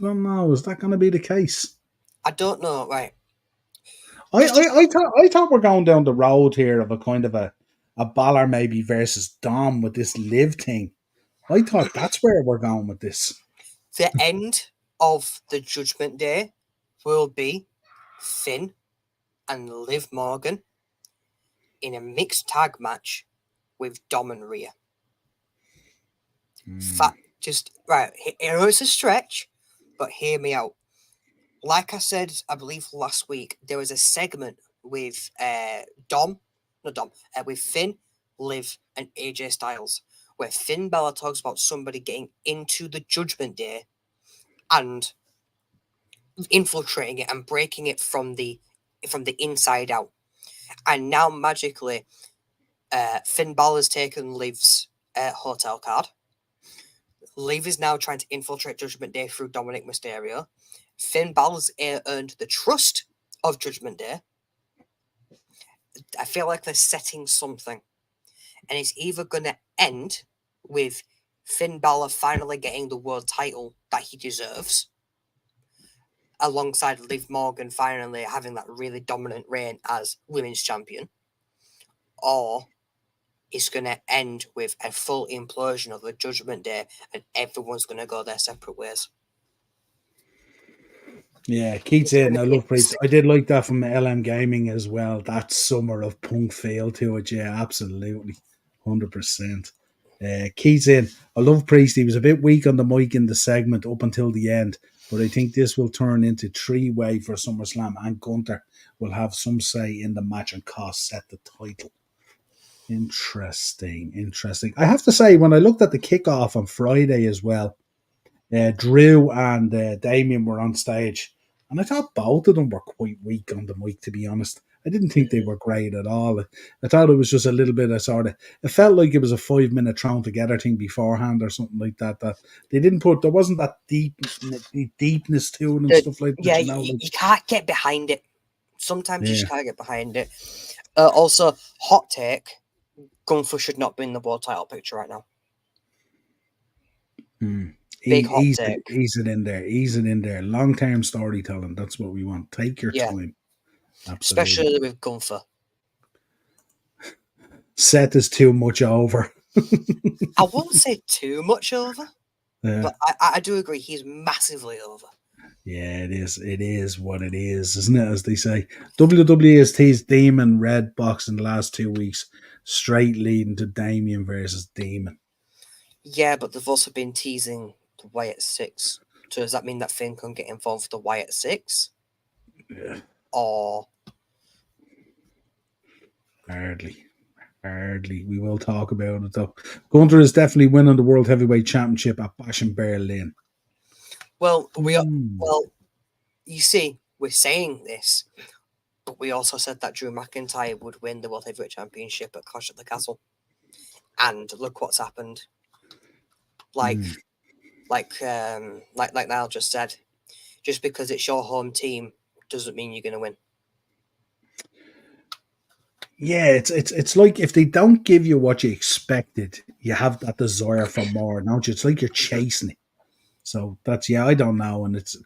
don't know. Is that going to be the case? I don't know. Right. I, I, I thought I thought we're going down the road here of a kind of a Balor maybe versus Dom with this live thing. I thought that's where we're going with this. The end of the Judgment Day will be Finn and Liv Morgan in a mixed tag match with Dom and Rhea. Mm. Just right. I know it's a stretch, but hear me out. Like I said, I believe last week there was a segment with Dom, not Dom, with Finn, Liv, and AJ Styles, where Finn Balor talks about somebody getting into the Judgment Day and infiltrating it and breaking it from the inside out. And now magically, Finn Balor's taken Liv's hotel card. Liv is now trying to infiltrate Judgment Day through Dominic Mysterio. Finn Balor's earned the trust of Judgment Day. I feel like they're setting something, and it's either going to end with Finn Balor finally getting the world title that he deserves, alongside Liv Morgan finally having that really dominant reign as women's champion, or it's going to end with a full implosion of the Judgment Day and everyone's going to go their separate ways. Yeah, Keith's It's going in. to I be love Priest. interesting. I did like that from LM Gaming as well. That summer of punk feel to it. Yeah, absolutely. 100%. Keith's in. I love Priest. He was a bit weak on the mic in the segment up until the end, but I think this will turn into three-way for SummerSlam, and Gunther will have some say in the match and cost set the title. Interesting, interesting. I have to say, when I looked at the kickoff on Friday as well, Drew and Damien were on stage, and I thought both of them were quite weak on the mic, to be honest. I didn't think they Mhm. were great at all. I thought it was just a little bit of sort of, it felt like it was a 5 minute thrown together thing beforehand or something like that. That they didn't put, there wasn't that deepness to it and stuff like that, Yeah, you know. Like, you can't get behind it. Sometimes you yeah. just can't get behind it. Also, hot take: Gunther should not be in the world title picture right now. Hmm. Big hot Ease it, take. ease it in there, ease it in there. Long term storytelling. That's what we want. Take your Yeah, time. Absolutely. especially with Gunther. Seth is too much over. I won't say too much over, Yeah. but I do agree he's massively over. Yeah, it is. It is what it is, isn't it? As they say, WWE has teased Demon Red Box in the last 2 weeks, straight leading to Damien versus Demon. Yeah, but they've also been teasing the Wyatt Six. So does that mean that Finn can get involved with the Wyatt Six? Yeah, Or hardly, hardly. We will talk about it though. Gunther is definitely winning the World Heavyweight Championship at Bash in Berlin. well, Hmm. well, you see, we're saying this, but we also said that Drew McIntyre would win the World Heavyweight Championship at Clash at the Castle, and look what's happened. Like, Hmm. like Niall just said, just because it's your home team doesn't mean you're going to win. Yeah, it's like if they don't give you what you expected, you have that desire for more, don't you? It's like you're chasing it. So that's, yeah, I don't know, and it's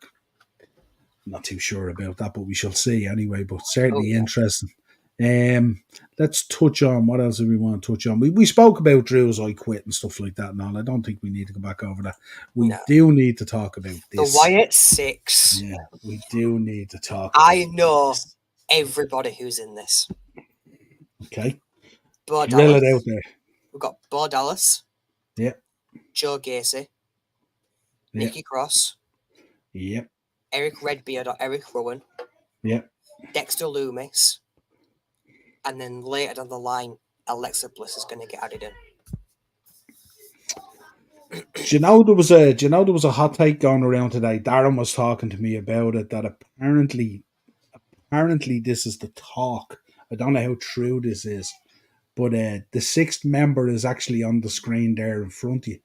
not too sure about that, but we shall see anyway. But Oh certainly yeah, interesting. Let's touch on what else do we want to touch on. We spoke about Drew's I quit and stuff like that and all. I don't think we need to go back over that. We no, do need to talk about the this. Wyatt Six. Yeah, we do need to talk I about know this. everybody who's in this. Okay. Bo Drill it out Dallas. there. We've got Bo Dallas, Yeah, Joe Gacy, yeah, Nikki Cross, yeah, Eric Redbeard or Eric Rowan, yeah. Dexter Loomis, and then later down the line, Alexa Bliss is going to get added in. Do you know there was a hot take going around today? Darren was talking to me about it that apparently this is the talk. I don't know how true this is, but the sixth member is actually on the screen there in front of you.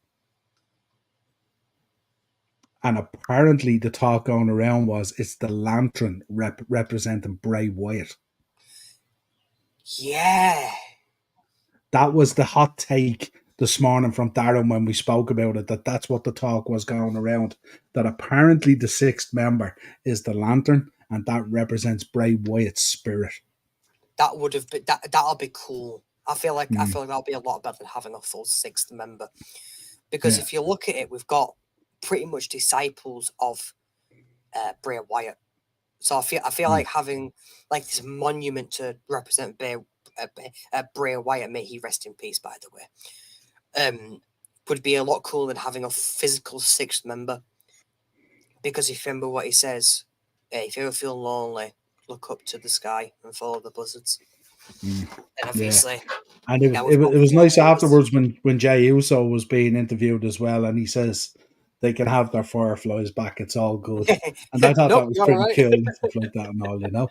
And apparently the talk going around was it's the Lantern representing Bray Wyatt. Yeah, That was the hot take this morning from Darren when we spoke about it, that that's what the talk was going around, that apparently the sixth member is the Lantern and that represents Bray Wyatt's spirit. that would have been that'll be cool. I Mm, feel like that'll be a lot better than having a full sixth member. Because yeah. if you look at it, we've got pretty much disciples of Bray Wyatt. So I feel Mm, like having like this monument to represent Bray Wyatt, may he rest in peace, by the way, would be a lot cooler than having a physical sixth member. Because if you remember what he says, if you ever feel lonely, look up to the sky and follow the buzzards. mm, And yeah. obviously, And that was what it was nice Bray was. afterwards when Jay Uso was being interviewed as well, and he says they can have their fireflies back. It's all good, and I thought that Nope, was you're all pretty right. cool and stuff like that and all, you know.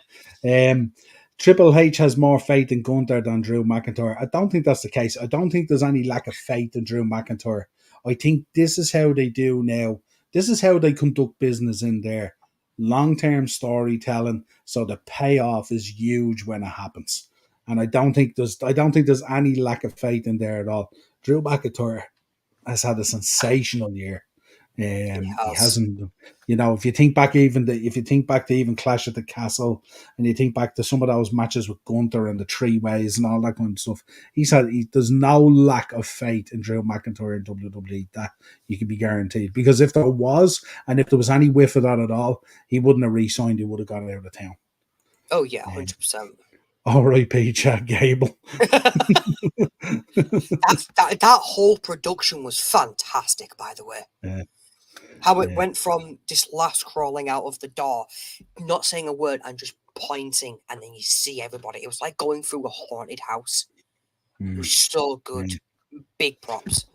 Triple H has more faith in Gunther than Drew McIntyre. I don't think that's the case. I don't think there's any lack of faith in Drew McIntyre. I think this is how they do now. This is how they conduct business in there. Long term storytelling, so the payoff is huge when it happens. And I don't think there's any lack of faith in there at all. Drew McIntyre has had a sensational year. He has. hasn't, if you think back to even Clash at the Castle, and you think back to some of those matches with Gunther and the three ways and all that kind of stuff, there's no lack of faith in Drew McIntyre in WWE, that you can be guaranteed. Because if there was, and if there was any whiff of that at all, he wouldn't have re-signed. He would have got out of town. Oh yeah, Um, 100%. R.I.P. Chad Gable. That whole production was fantastic, by the way. Yeah, How it yeah. went from this last crawling out of the door, not saying a word and just pointing, and then you see everybody. It was like going through a haunted house. It was so good. Mm. Big props.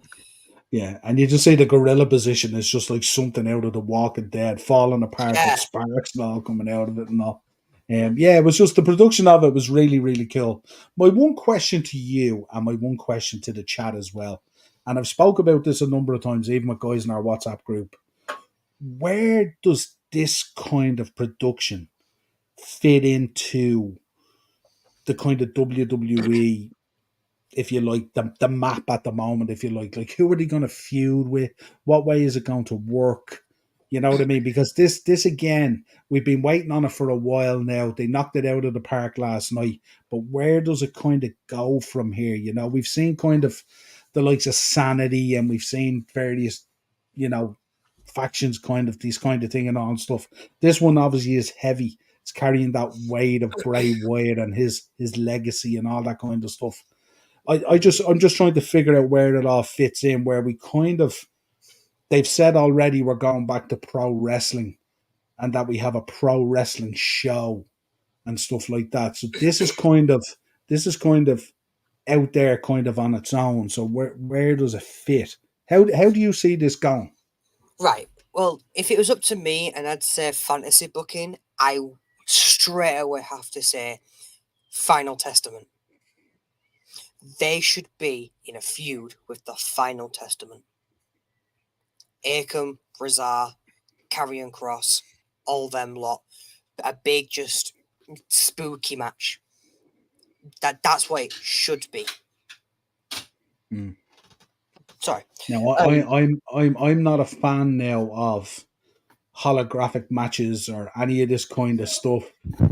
Yeah, and you just see the gorilla position is just like something out of the Walking Dead, falling apart with Yeah. sparks and all coming out of it and all. Yeah, it was just the production of it was really, really cool. My one question to you, and my one question to the chat as well, and I've spoke about this a number of times, even with guys in our WhatsApp group. Where does this kind of production fit into the kind of WWE, if you like, the map at the moment, if you like who are they going to feud with? What way is it going to work? You know what I mean? Because this again, we've been waiting on it for a while now. They knocked it out of the park last night, but where does it kind of go from here? We've seen kind of the likes of Sanity, and we've seen various, you know, factions, kind of these kind of thing and all and stuff. This one obviously is heavy. It's carrying that weight of Bray Wyatt and his legacy and all that kind of stuff. I'm just trying to figure out where it all fits in, where we kind of, they've said already we're going back to pro wrestling, and that we have a pro wrestling show and stuff like that. So this is kind of out there, kind of on its own. So where does it fit? How do you see this going? Right. Well, if it was up to me and I'd say fantasy booking, I straight away have to say Final Testament. They should be in a feud with the Final Testament. Akam, Razar, Karrion Cross, all them lot. A big, just spooky match. That's what it should be. Mm. Sorry. Now I'm not a fan now of holographic matches or any of this kind of stuff.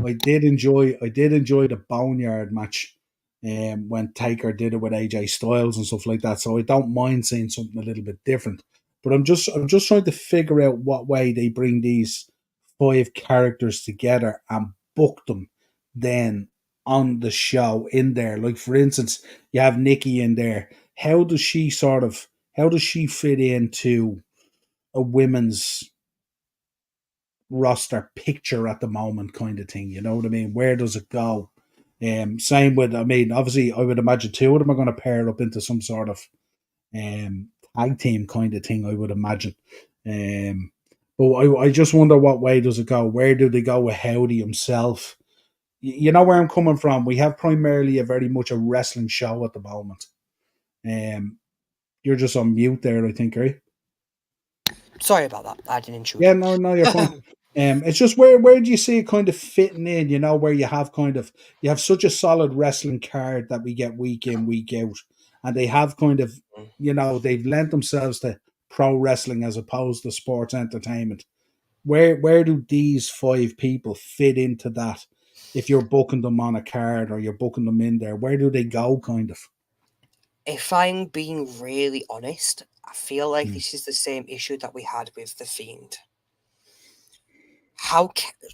I did enjoy the Boneyard match, when Taker did it with AJ Styles and stuff like that. So I don't mind seeing something a little bit different. But I'm just trying to figure out what way they bring these five characters together and book them then on the show in there. Like for instance, you have Nikki in there. How does she fit into a women's roster picture at the moment, kind of thing? You know what I mean? Where does it go? Same with, I mean, obviously, I would imagine two of them are going to pair up into some sort of tag team kind of thing. I would imagine. Um, but I just wonder what way does it go? Where do they go with Howdy himself? You know where I'm coming from. We have primarily a very much a wrestling show at the moment. Um, you're just on mute there, I think, right? Sorry about that. I didn't intrude. Yeah, no, you're fine. It's just where do you see it kind of fitting in? Where you have such a solid wrestling card that we get week in, week out, and they have kind of, they've lent themselves to pro wrestling as opposed to sports entertainment. Where do these five people fit into that? If you're booking them on a card or you're booking them in there, where do they go? Kind of. If I'm being really honest, I feel like Mm. this is the same issue that we had with The Fiend.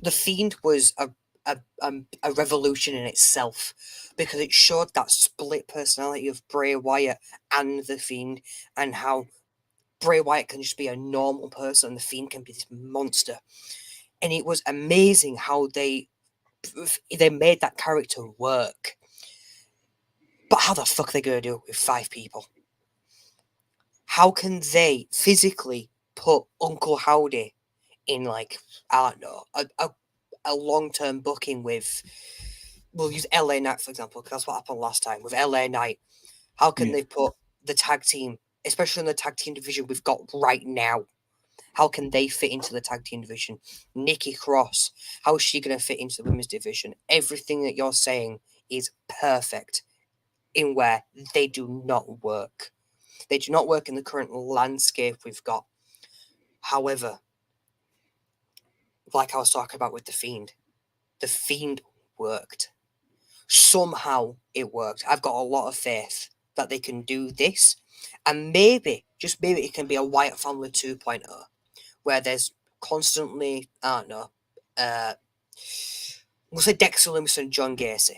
The Fiend was a revolution in itself, because it showed that split personality of Bray Wyatt and The Fiend, and how Bray Wyatt can just be a normal person and The Fiend can be this monster. And it was amazing how they made that character work. But how the fuck are they going to do it with five people? How can they physically put Uncle Howdy in, like, I don't know, a long-term booking with, we'll use LA Knight for example, because that's what happened last time with LA Knight. How can Yeah. they put the tag team, especially in the tag team division we've got right now, how can they fit into the tag team division? Nikki Cross, how is she going to fit into the women's division? Everything that you're saying is perfect in where they do not work. They do not work in the current landscape we've got. However, like I was talking about with the Fiend worked. Somehow it worked. I've got a lot of faith that they can do this, and maybe, just maybe, it can be a Wyatt Family 2.0, where there's constantly, I don't know, we'll say Dexter Lumis and John Gacy.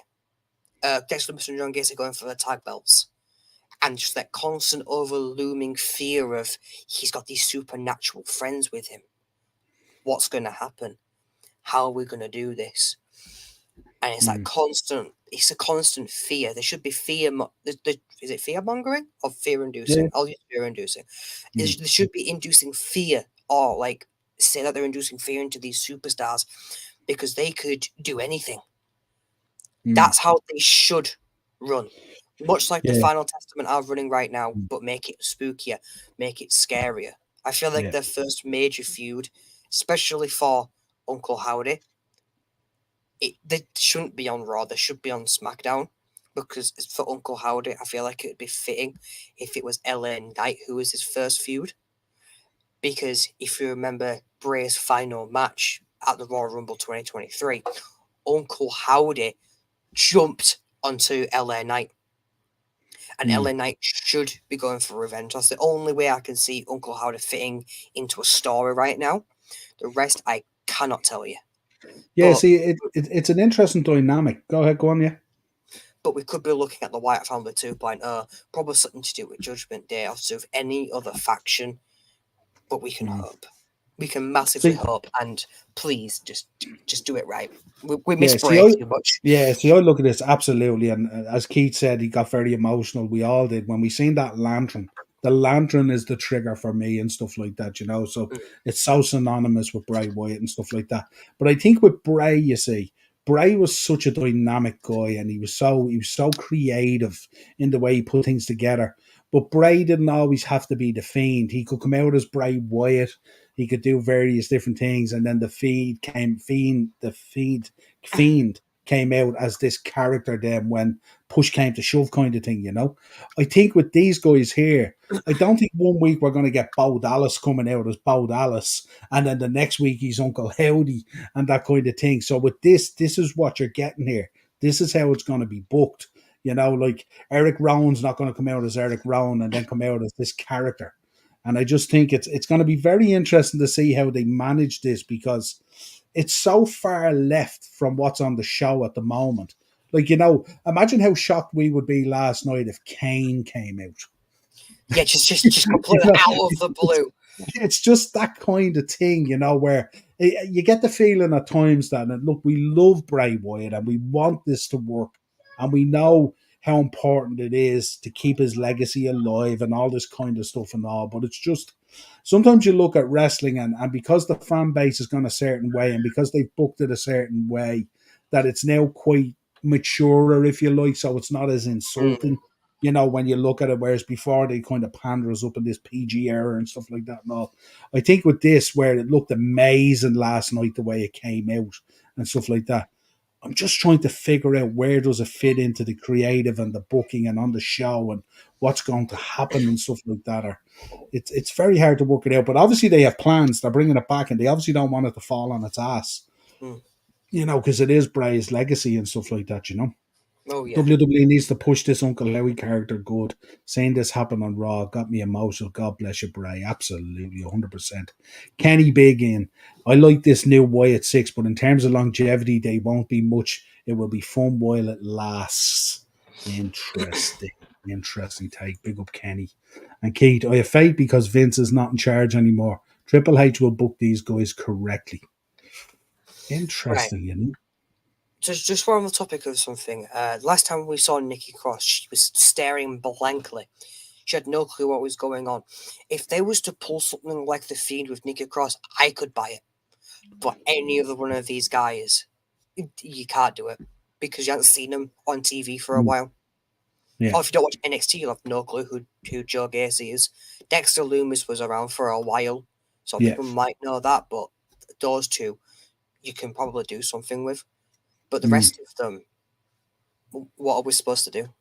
Dexter Lumis and John Gacy going for the tag belts. And just that constant overlooming fear of he's got these supernatural friends with him. What's going to happen? How are we going to do this? And it's that constant, it's a constant fear. There should be fear. Is it fear mongering or fear inducing? Yeah. I'll use fear inducing. There should be inducing fear, or like say that they're inducing fear into these superstars because they could do anything. That's how they should run. Much like the Yeah. Final Testament are running right now, but make it spookier, make it scarier. I feel like Yeah. their first major feud, especially for Uncle Howdy, they shouldn't be on Raw. They should be on SmackDown, because for Uncle Howdy, I feel like it would be fitting if it was LA Knight who was his first feud. Because if you remember Bray's final match at the Royal Rumble 2023, Uncle Howdy jumped onto LA Knight. And LA Knight should be going for revenge. That's the only way I can see Uncle Howdy fitting into a story right now. The rest, I cannot tell you. Yeah, But, see, it's an interesting dynamic. Go ahead, go on, yeah. but we could be looking at the Wyatt Family 2.0, probably something to do with Judgment Day or to do with any other faction. But we can hope. We can massively See, hope, and please just do it right. We miss yeah, Bray too much. see, I look at this absolutely, and as Keith said, he got very emotional. We all did when we seen that lantern. The lantern is the trigger for me and stuff like that, you know. So it's so synonymous with Bray Wyatt and stuff like that. But I think with Bray, you see, Bray was such a dynamic guy, and he was so creative in the way he put things together. But Bray didn't always have to be the Fiend. He could come out as Bray Wyatt. He could do various different things, and then the Fiend came out as this character then when push came to shove kind of thing, you know. I think with these guys here, I don't think one week we're going to get Bo Dallas coming out as Bo Dallas, and then the next week he's Uncle Howdy and that kind of thing. So with this is what you're getting here. This is how it's going to be booked. You know, like Eric Rowan's not going to come out as Eric Rowan and then come out as this character. And I just think it's going to be very interesting to see how they manage this, because it's so far left from what's on the show at the moment. Like, you know, imagine how shocked we would be last night if Kane came out. Yeah, just completely You know, out of the blue. it's just that kind of thing, you know, where you get the feeling at times that, and look, we love Bray Wyatt and we want this to work, and we know how important it is to keep his legacy alive and all this kind of stuff and all. But it's just sometimes you look at wrestling, and because the fan base has gone a certain way and because they've booked it a certain way, that it's now quite maturer, if you like, so it's not as insulting, you know, when you look at it, whereas before they kind of pander us up in this PG era and stuff like that and all. I think with this, where it looked amazing last night, the way it came out and stuff like that, I'm just trying to figure out where does it fit into the creative and the booking and on the show and what's going to happen and stuff like that. Or it's very hard to work it out. But obviously they have plans. They're bringing it back, and they obviously don't want it to fall on its ass, you know, because it is Bray's legacy and stuff like that, you know. Oh yeah. WWE needs to push this Uncle Howie character good. Seeing this happen on Raw got me emotional. God bless you, Bray. Absolutely, 100%. Kenny Big in. I like this new Wyatt 6, but in terms of longevity, they won't be much. It will be fun while it lasts. Interesting. Interesting take. Big up Kenny. And Keith, I have faith because Vince is not in charge anymore. Triple H will book these guys correctly. Right. Interesting, you know? Just while on the topic of something, last time we saw Nikki Cross, she was staring blankly. She had no clue what was going on. If they was to pull something like The Fiend with Nikki Cross, I could buy it. But any other one of these guys, you can't do it because you haven't seen them on TV for a while. Yeah. Or if you don't watch NXT, you'll have no clue who Joe Gacy is. Dexter Lumis was around for a while, so people might know that, but those two, you can probably do something with. But the rest of them, what are we supposed to do?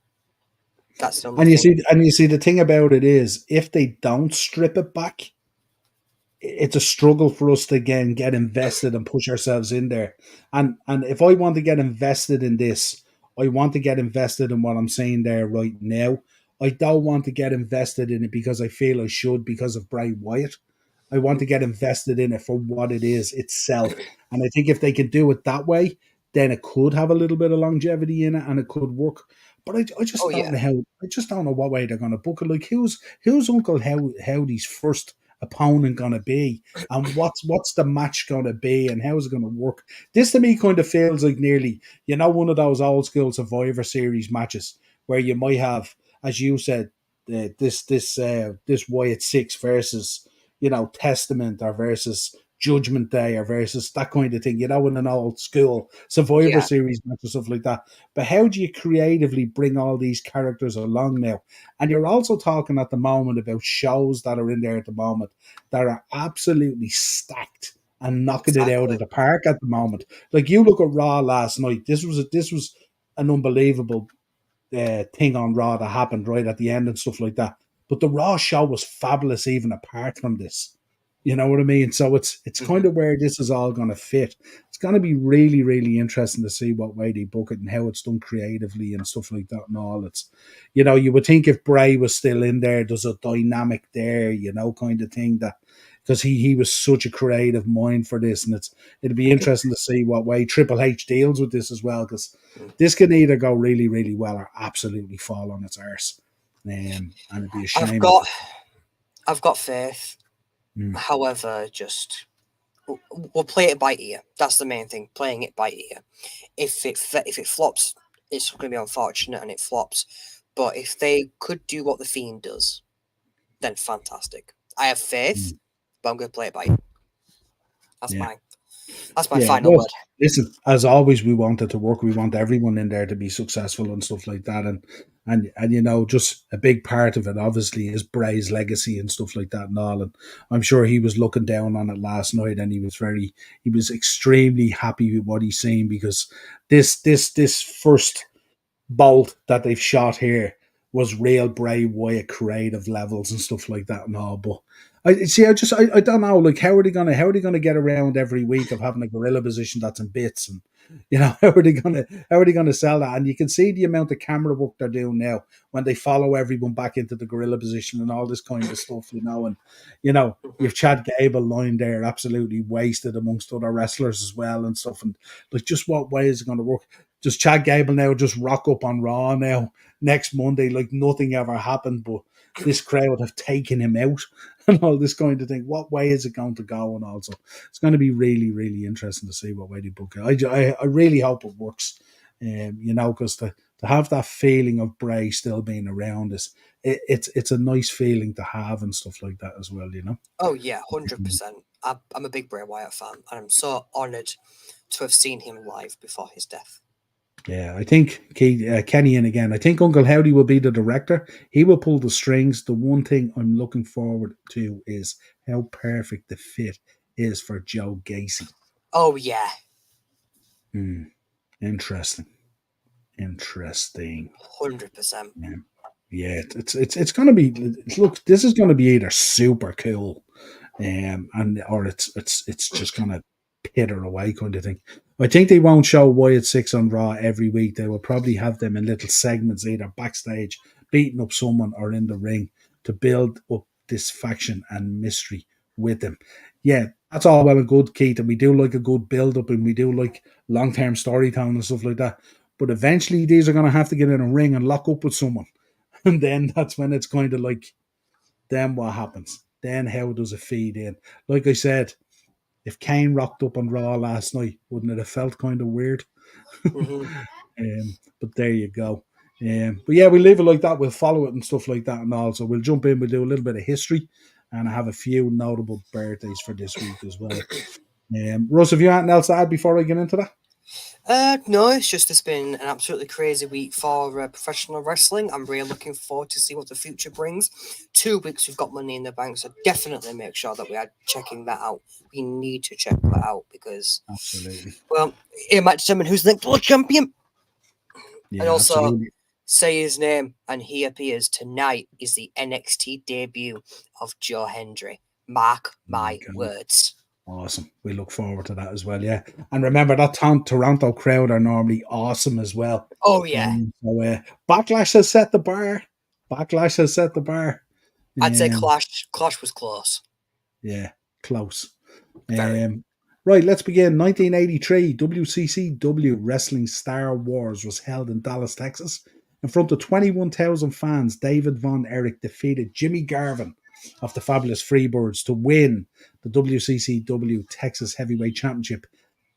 That's the only And you thing. see, the thing about it is, if they don't strip it back, it's a struggle for us to again get invested and push ourselves in there. And if I want to get invested in this, I want to get invested in what I'm saying there right now. I don't want to get invested in it because I feel I should because of Bray Wyatt. I want to get invested in it for what it is itself. And I think if they can do it that way, then it could have a little bit of longevity in it and it could work. But I Oh just don't yeah, know how. I just don't know what way they're going to book it. Like who's Uncle Howdy's first opponent going to be, and what's the match going to be, and how is it going to work? This to me kind of feels like nearly one of those old school Survivor Series matches where you might have, as you said, this Wyatt Six versus Testament or versus Judgment Day or versus that kind of thing, in an old school Survivor yeah. Series match or stuff like that. But how do you creatively bring all these characters along now? And you're also talking at the moment about shows that are in there at the moment that are absolutely stacked and knocking it out of Exactly. the park at the moment. Like you look at Raw last night. This was an unbelievable thing on Raw that happened right at the end and stuff like that. But the Raw show was fabulous even apart from this. You know what I mean? So it's kind Hmm. of where this is all going to fit. It's going to be really, really interesting to see what way they book it and how it's done creatively and stuff like that and all. You would think if Bray was still in there, there's a dynamic there, kind of thing that because he was such a creative mind for this, and it'd be interesting to see what way Triple H deals with this as well, because this can either go really, really well or absolutely fall on its arse. And it'd be a I've shame if got it. I've got faith. Mm, However, just we'll play it by ear. That's the main thing. Playing it by ear. If it flops, it's going to be unfortunate, and it flops. But if they could do what the Fiend does, then fantastic. I have faith, mm, but I'm going to play it by ear. That's yeah. my that's my Yeah, final well, word. listen, as always, we want it to work. We want everyone in there to be successful and stuff like that. And just a big part of it, obviously, is Bray's legacy and stuff like that and all. And I'm sure he was looking down on it last night, and he was extremely happy with what he's seen because this first bolt that they've shot here was real Bray Wyatt creative levels and stuff like that and all. But I see. I don't know. Like, how are they gonna get around every week of having a gorilla position that's in bits, and how are they gonna sell that? And you can see the amount of camera work they're doing now when they follow everyone back into the gorilla position and all this kind of stuff. And Hmm. you've Chad Gable lying there absolutely wasted amongst other wrestlers as well and stuff. And like, just what way is it going to work? Does Chad Gable now just rock up on Raw now next Monday like nothing ever happened, but this crowd have taken him out and all this kind of thing? What way is it going to go? And also, it's going to be really, really interesting to see what way they book it. I really hope it works, because to have that feeling of Bray still being around is it's a nice feeling to have and stuff like that as well. Oh yeah, 100%. I'm a big Bray Wyatt fan, and I'm so honoured to have seen him live before his death. Yeah, I think Kenny in again. I think Uncle Howdy will be the director. He will pull the strings. The one thing I'm looking forward to is how perfect the fit is for Joe Gacy. Oh yeah, Hmm. Interesting. Interesting. 100%. Yeah, yeah. It's going to be. Look, this is going to be either super cool, and or it's just going to pitter away kind of thing. I think they won't show Wyatt Six on Raw every week. They will probably have them in little segments, either backstage, beating up someone, or in the ring to build up this faction and mystery with them. Yeah, that's all well and good, Keith, and we do like a good build up, and we do like long term storytelling and stuff like that. But eventually, these are going to have to get in a ring and lock up with someone, and then that's when it's kind of like, then what happens? Then how does it feed in? Like I said, if Kane rocked up on Raw last night, wouldn't it have felt kind of weird? Hmm. But there you go. But yeah, we leave it like that. We'll follow it and stuff like that, and also we'll jump in. We'll do a little bit of history, and I have a few notable birthdays for this week as well. Russ, have you anything else to add before I get into that? No, it's been an absolutely crazy week for professional wrestling. I'm really looking forward to see what the future brings. 2 weeks we've got Money in the Bank, so definitely make sure that we are checking that out. We need to check that out because, Absolutely. well, it might determine who's the next world champion. And Yeah, also, absolutely. say his name, and he appears tonight. Is the NXT debut of Joe Hendry. Mark My my God. words. Awesome. We look forward to that as well. Yeah. And remember, that Toronto crowd are normally awesome as well. Oh yeah, Backlash has set the bar. Backlash has set the bar. I'd say Um, Clash was close. yeah, close. Very. Right, let's begin. 1983, WCCW Wrestling Star Wars was held in Dallas, Texas. In front of 21,000 fans, David Von Erich defeated Jimmy Garvin of the Fabulous Freebirds to win the WCCW Texas Heavyweight Championship.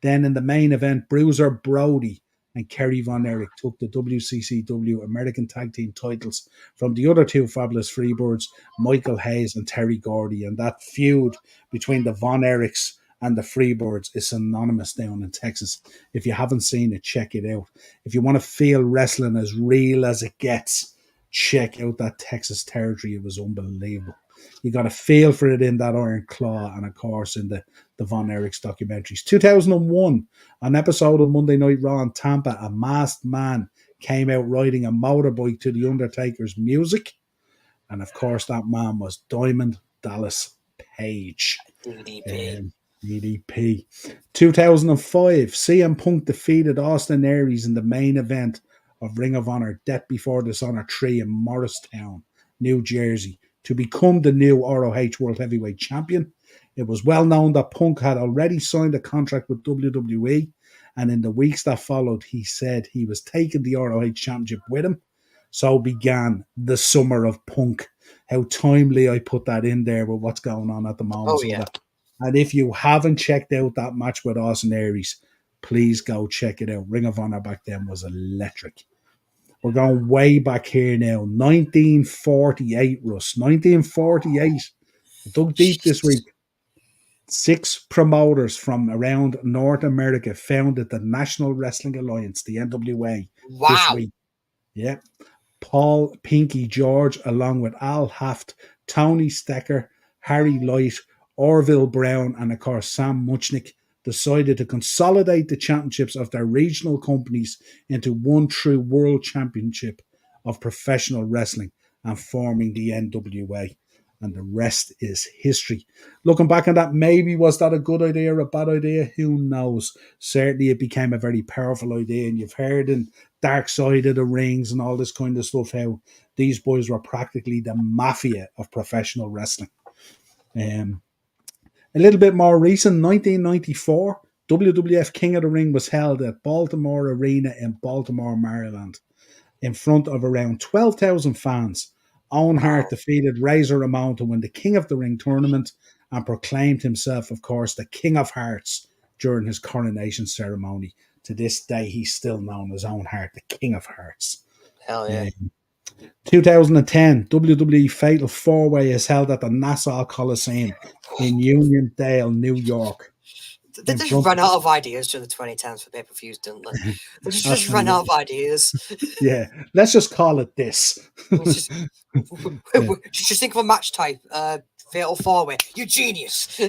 Then in the main event, Bruiser Brody and Kerry Von Erich took the WCCW American Tag Team titles from the other two Fabulous Freebirds, Michael Hayes and Terry Gordy. And that feud between the Von Erichs and the Freebirds is synonymous down in Texas. If you haven't seen it, check it out. If you want to feel wrestling as real as it gets, check out that Texas territory. It was unbelievable. You got to feel for it in that Iron Claw, and of course in the Von Erichs documentaries. 2001, an episode of Monday Night Raw in Tampa, a masked man came out riding a motorbike to the Undertaker's music, and of course that man was Diamond Dallas Page. DDP. DDP. 2005, CM Punk defeated Austin Aries in the main event of Ring of Honor Death Before Dishonor 3 in Morristown, New Jersey, to become the new ROH World Heavyweight Champion. It was well known that Punk had already signed a contract with WWE, and in the weeks that followed, he said he was taking the ROH Championship with him. So began the summer of Punk. How timely I put that in there with what's going on at the moment. Oh yeah. And if you haven't checked out that match with Austin Aries, please go check it out. Ring of Honor back then was electric. We're going way back here now. 1948, Russ. 1948. Dug deep this week. 6 promoters from around North America founded the National Wrestling Alliance, the NWA, this Wow. week. Yep. Paul Pinky George, along with Al Haft, Tony Stecker, Harry Light, Orville Brown, and of course Sam Muchnick, decided to consolidate the championships of their regional companies into one true world championship of professional wrestling and forming the NWA. And the rest is history. Looking back on that, maybe was that a good idea or a bad idea? Who knows? Certainly it became a very powerful idea, and you've heard in Dark Side of the Rings and all this kind of stuff how these boys were practically the mafia of professional wrestling. A little bit more recent, 1994, WWF King of the Ring was held at Baltimore Arena in Baltimore, Maryland, in front of around 12,000 fans. Owen Hart Wow. defeated Razor Ramon to win the King of the Ring tournament and proclaimed himself, of course, the King of Hearts during his coronation ceremony. To this day, he's still known as Owen Hart, the King of Hearts. Hell yeah. 2010, WWE Fatal 4-Way is held at the Nassau Coliseum in Uniondale, New York. They In just front ran out of ideas during the 2010s for pay-per-views, didn't they? They just ran out of Absolutely. ideas. Yeah, let's just call it this. It's just, Yeah. just think of a match type. Fatal 4-Way. You genius.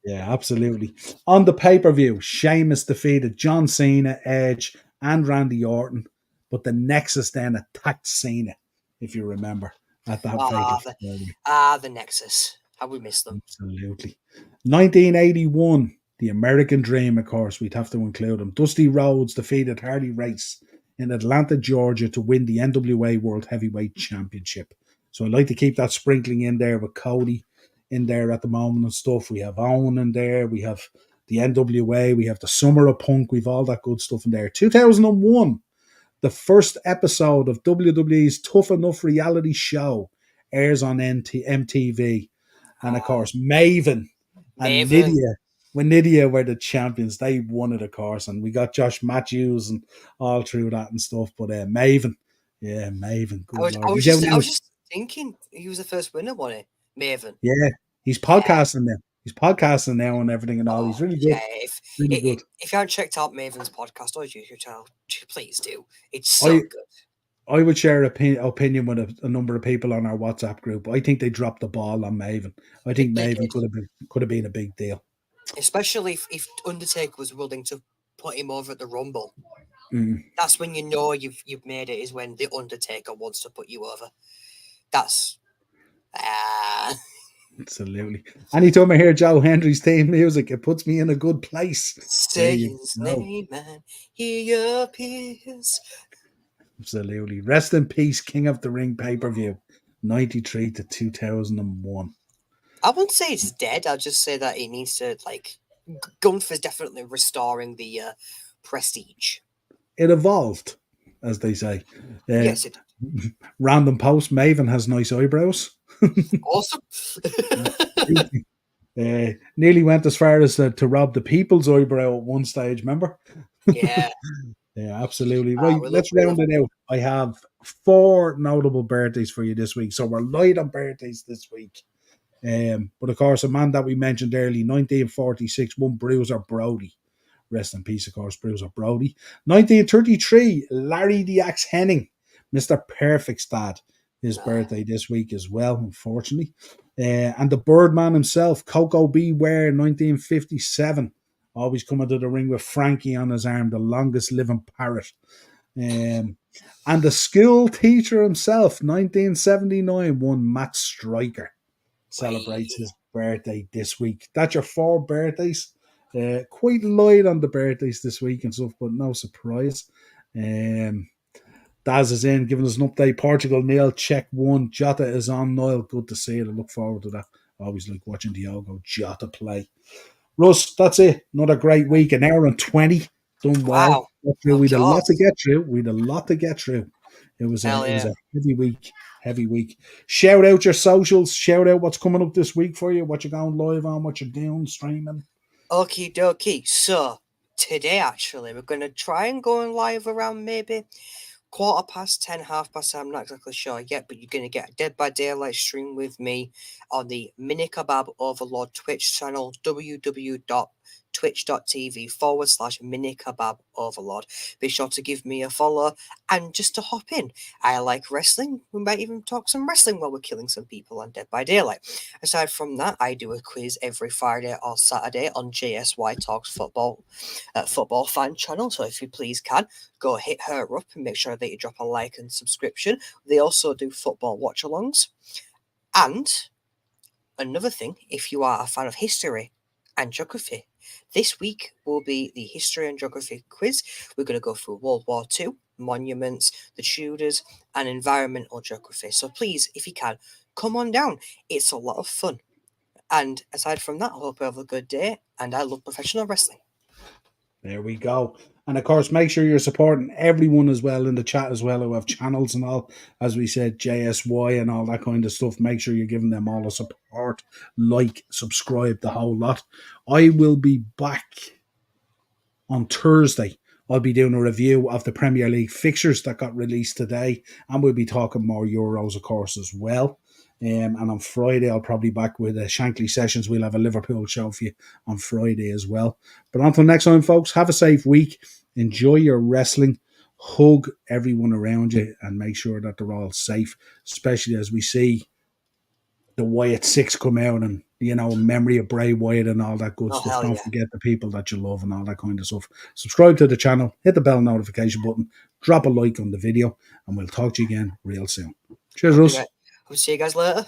Yeah, absolutely. On the pay-per-view, Sheamus defeated John Cena, Edge, and Randy Orton, but the Nexus then attacked Cena, if you remember, at that fatal Ah, four-way. the Nexus. How we missed them. Absolutely. 1981, the American Dream, of course, we'd have to include him. Dusty Rhodes defeated Harley Race in Atlanta, Georgia to win the NWA World Heavyweight Championship. So I'd like to keep that sprinkling in there with Cody in there at the moment and stuff. We have Owen in there. We have the NWA. We have the Summer of Punk. We've all that good stuff in there. 2001, the first episode of WWE's Tough Enough reality show airs on MTV. And of course, Maven and Maven. Nydia. When Nydia were the champions, they won it, of course. And we got Josh Matthews and all through that and stuff. But Maven, yeah, Maven, I good was, I lord. was He's out just, I now. was just thinking he was the first winner, wasn't he? Maven. Yeah, he's Yeah. podcasting now. He's podcasting now and everything and all. He's Oh, really yeah. good. Really good. If you haven't checked out Maven's podcast or YouTube channel, please do. It's I so good. I would share opinion with a number of people on our WhatsApp group. I think they dropped the ball on Maven. I think They Maven did. could have been a big deal. Especially if Undertaker was willing to put him over at the Rumble. Mm. That's when you know you've made it. Is when the Undertaker wants to put you over. That's Absolutely. Anytime I hear Joe Hendry's theme music, it puts me in a good place. There Say you his go. name and he appears. Absolutely. Rest in peace, King of the Ring pay-per-view. 93 to 2001. I wouldn't say it's dead. I'll just say that it needs to, like, Gunther's definitely restoring the prestige. It evolved, as they say. Uh, Yes, it Random post, Maven has nice eyebrows. awesome. Nearly went as far as to rob the people's eyebrow at one stage, remember? Yeah, Yeah, absolutely. Right, let's we round love. it out. I have 4 notable birthdays for you this week. So we're light on birthdays this week. But of course, a man that we mentioned early, 1946, one Bruiser Brody. Rest in peace, of course, Bruiser Brody. 1933, Larry the Axe Henning, Mr. Perfect's dad. His birthday this week as well, unfortunately. And the Birdman himself, Coco Beware, 1957. Always coming to the ring with Frankie on his arm, the longest living parrot. Um, and the school teacher himself, 1979, one Matt Stryker celebrates Wee. his birthday this week. That's your 4 birthdays. Quite light on the birthdays this week and stuff, but no surprise. Daz is in, giving us an update. Portugal nil, Czech 1. Jota is on. Niall, good to see it. I look forward to that. I always like watching Diogo Jota play. Russ, that's it. Another great week. An hour and 20. Done well. Wow. We'd a lot to Course. get through. We'd a lot to get through. It was Hell a yeah. heavy week. Heavy week. Shout out your socials. Shout out what's coming up this week for you. What you're going live on. What you're doing. Streaming. Okie dokie. So, today actually, we're going to try and go live around maybe 10:15, 10:30. I'm not exactly sure yet, but you're going to get a Dead by Daylight stream with me on the Mini Kebab Overlord Twitch channel, www.twitch.tv/Mini Kebab Overlord. Be sure to give me a follow and just to hop in. I like wrestling. We might even talk some wrestling while we're killing some people on Dead by Daylight. Aside from that, I do a quiz every Friday or Saturday on JSY Talks Football, football fan channel. So if you please can, go hit her up and make sure that you drop a like and subscription. They also do football watch-alongs. And another thing, if you are a fan of history and geography, this week will be the history and geography quiz. We're going to go through World War II, monuments, the Tudors, and environmental geography. So please, if you can, come on down. It's a lot of fun. And aside from that, I hope you have a good day. And I love professional wrestling. There we go. And of course, make sure you're supporting everyone as well in the chat as well who have channels and all. As we said, JSY and all that kind of stuff. Make sure you're giving them all the support. Like, subscribe, the whole lot. I will be back on Thursday. I'll be doing a review of the Premier League fixtures that got released today, and we'll be talking more Euros, of course, as well. And on Friday, I'll probably back with Shankly Sessions. We'll have a Liverpool show for you on Friday as well. But until next time, folks, have a safe week. Enjoy your wrestling. Hug everyone around you and make sure that they're all safe, especially as we see the Wyatt Six come out and, memory of Bray Wyatt and all that good Oh, stuff. hell Don't yeah. forget the people that you love and all that kind of stuff. Subscribe to the channel, hit the bell notification button, drop a like on the video, and we'll talk to you again real soon. Cheers, Okay, Russ. mate. I'll see you guys later.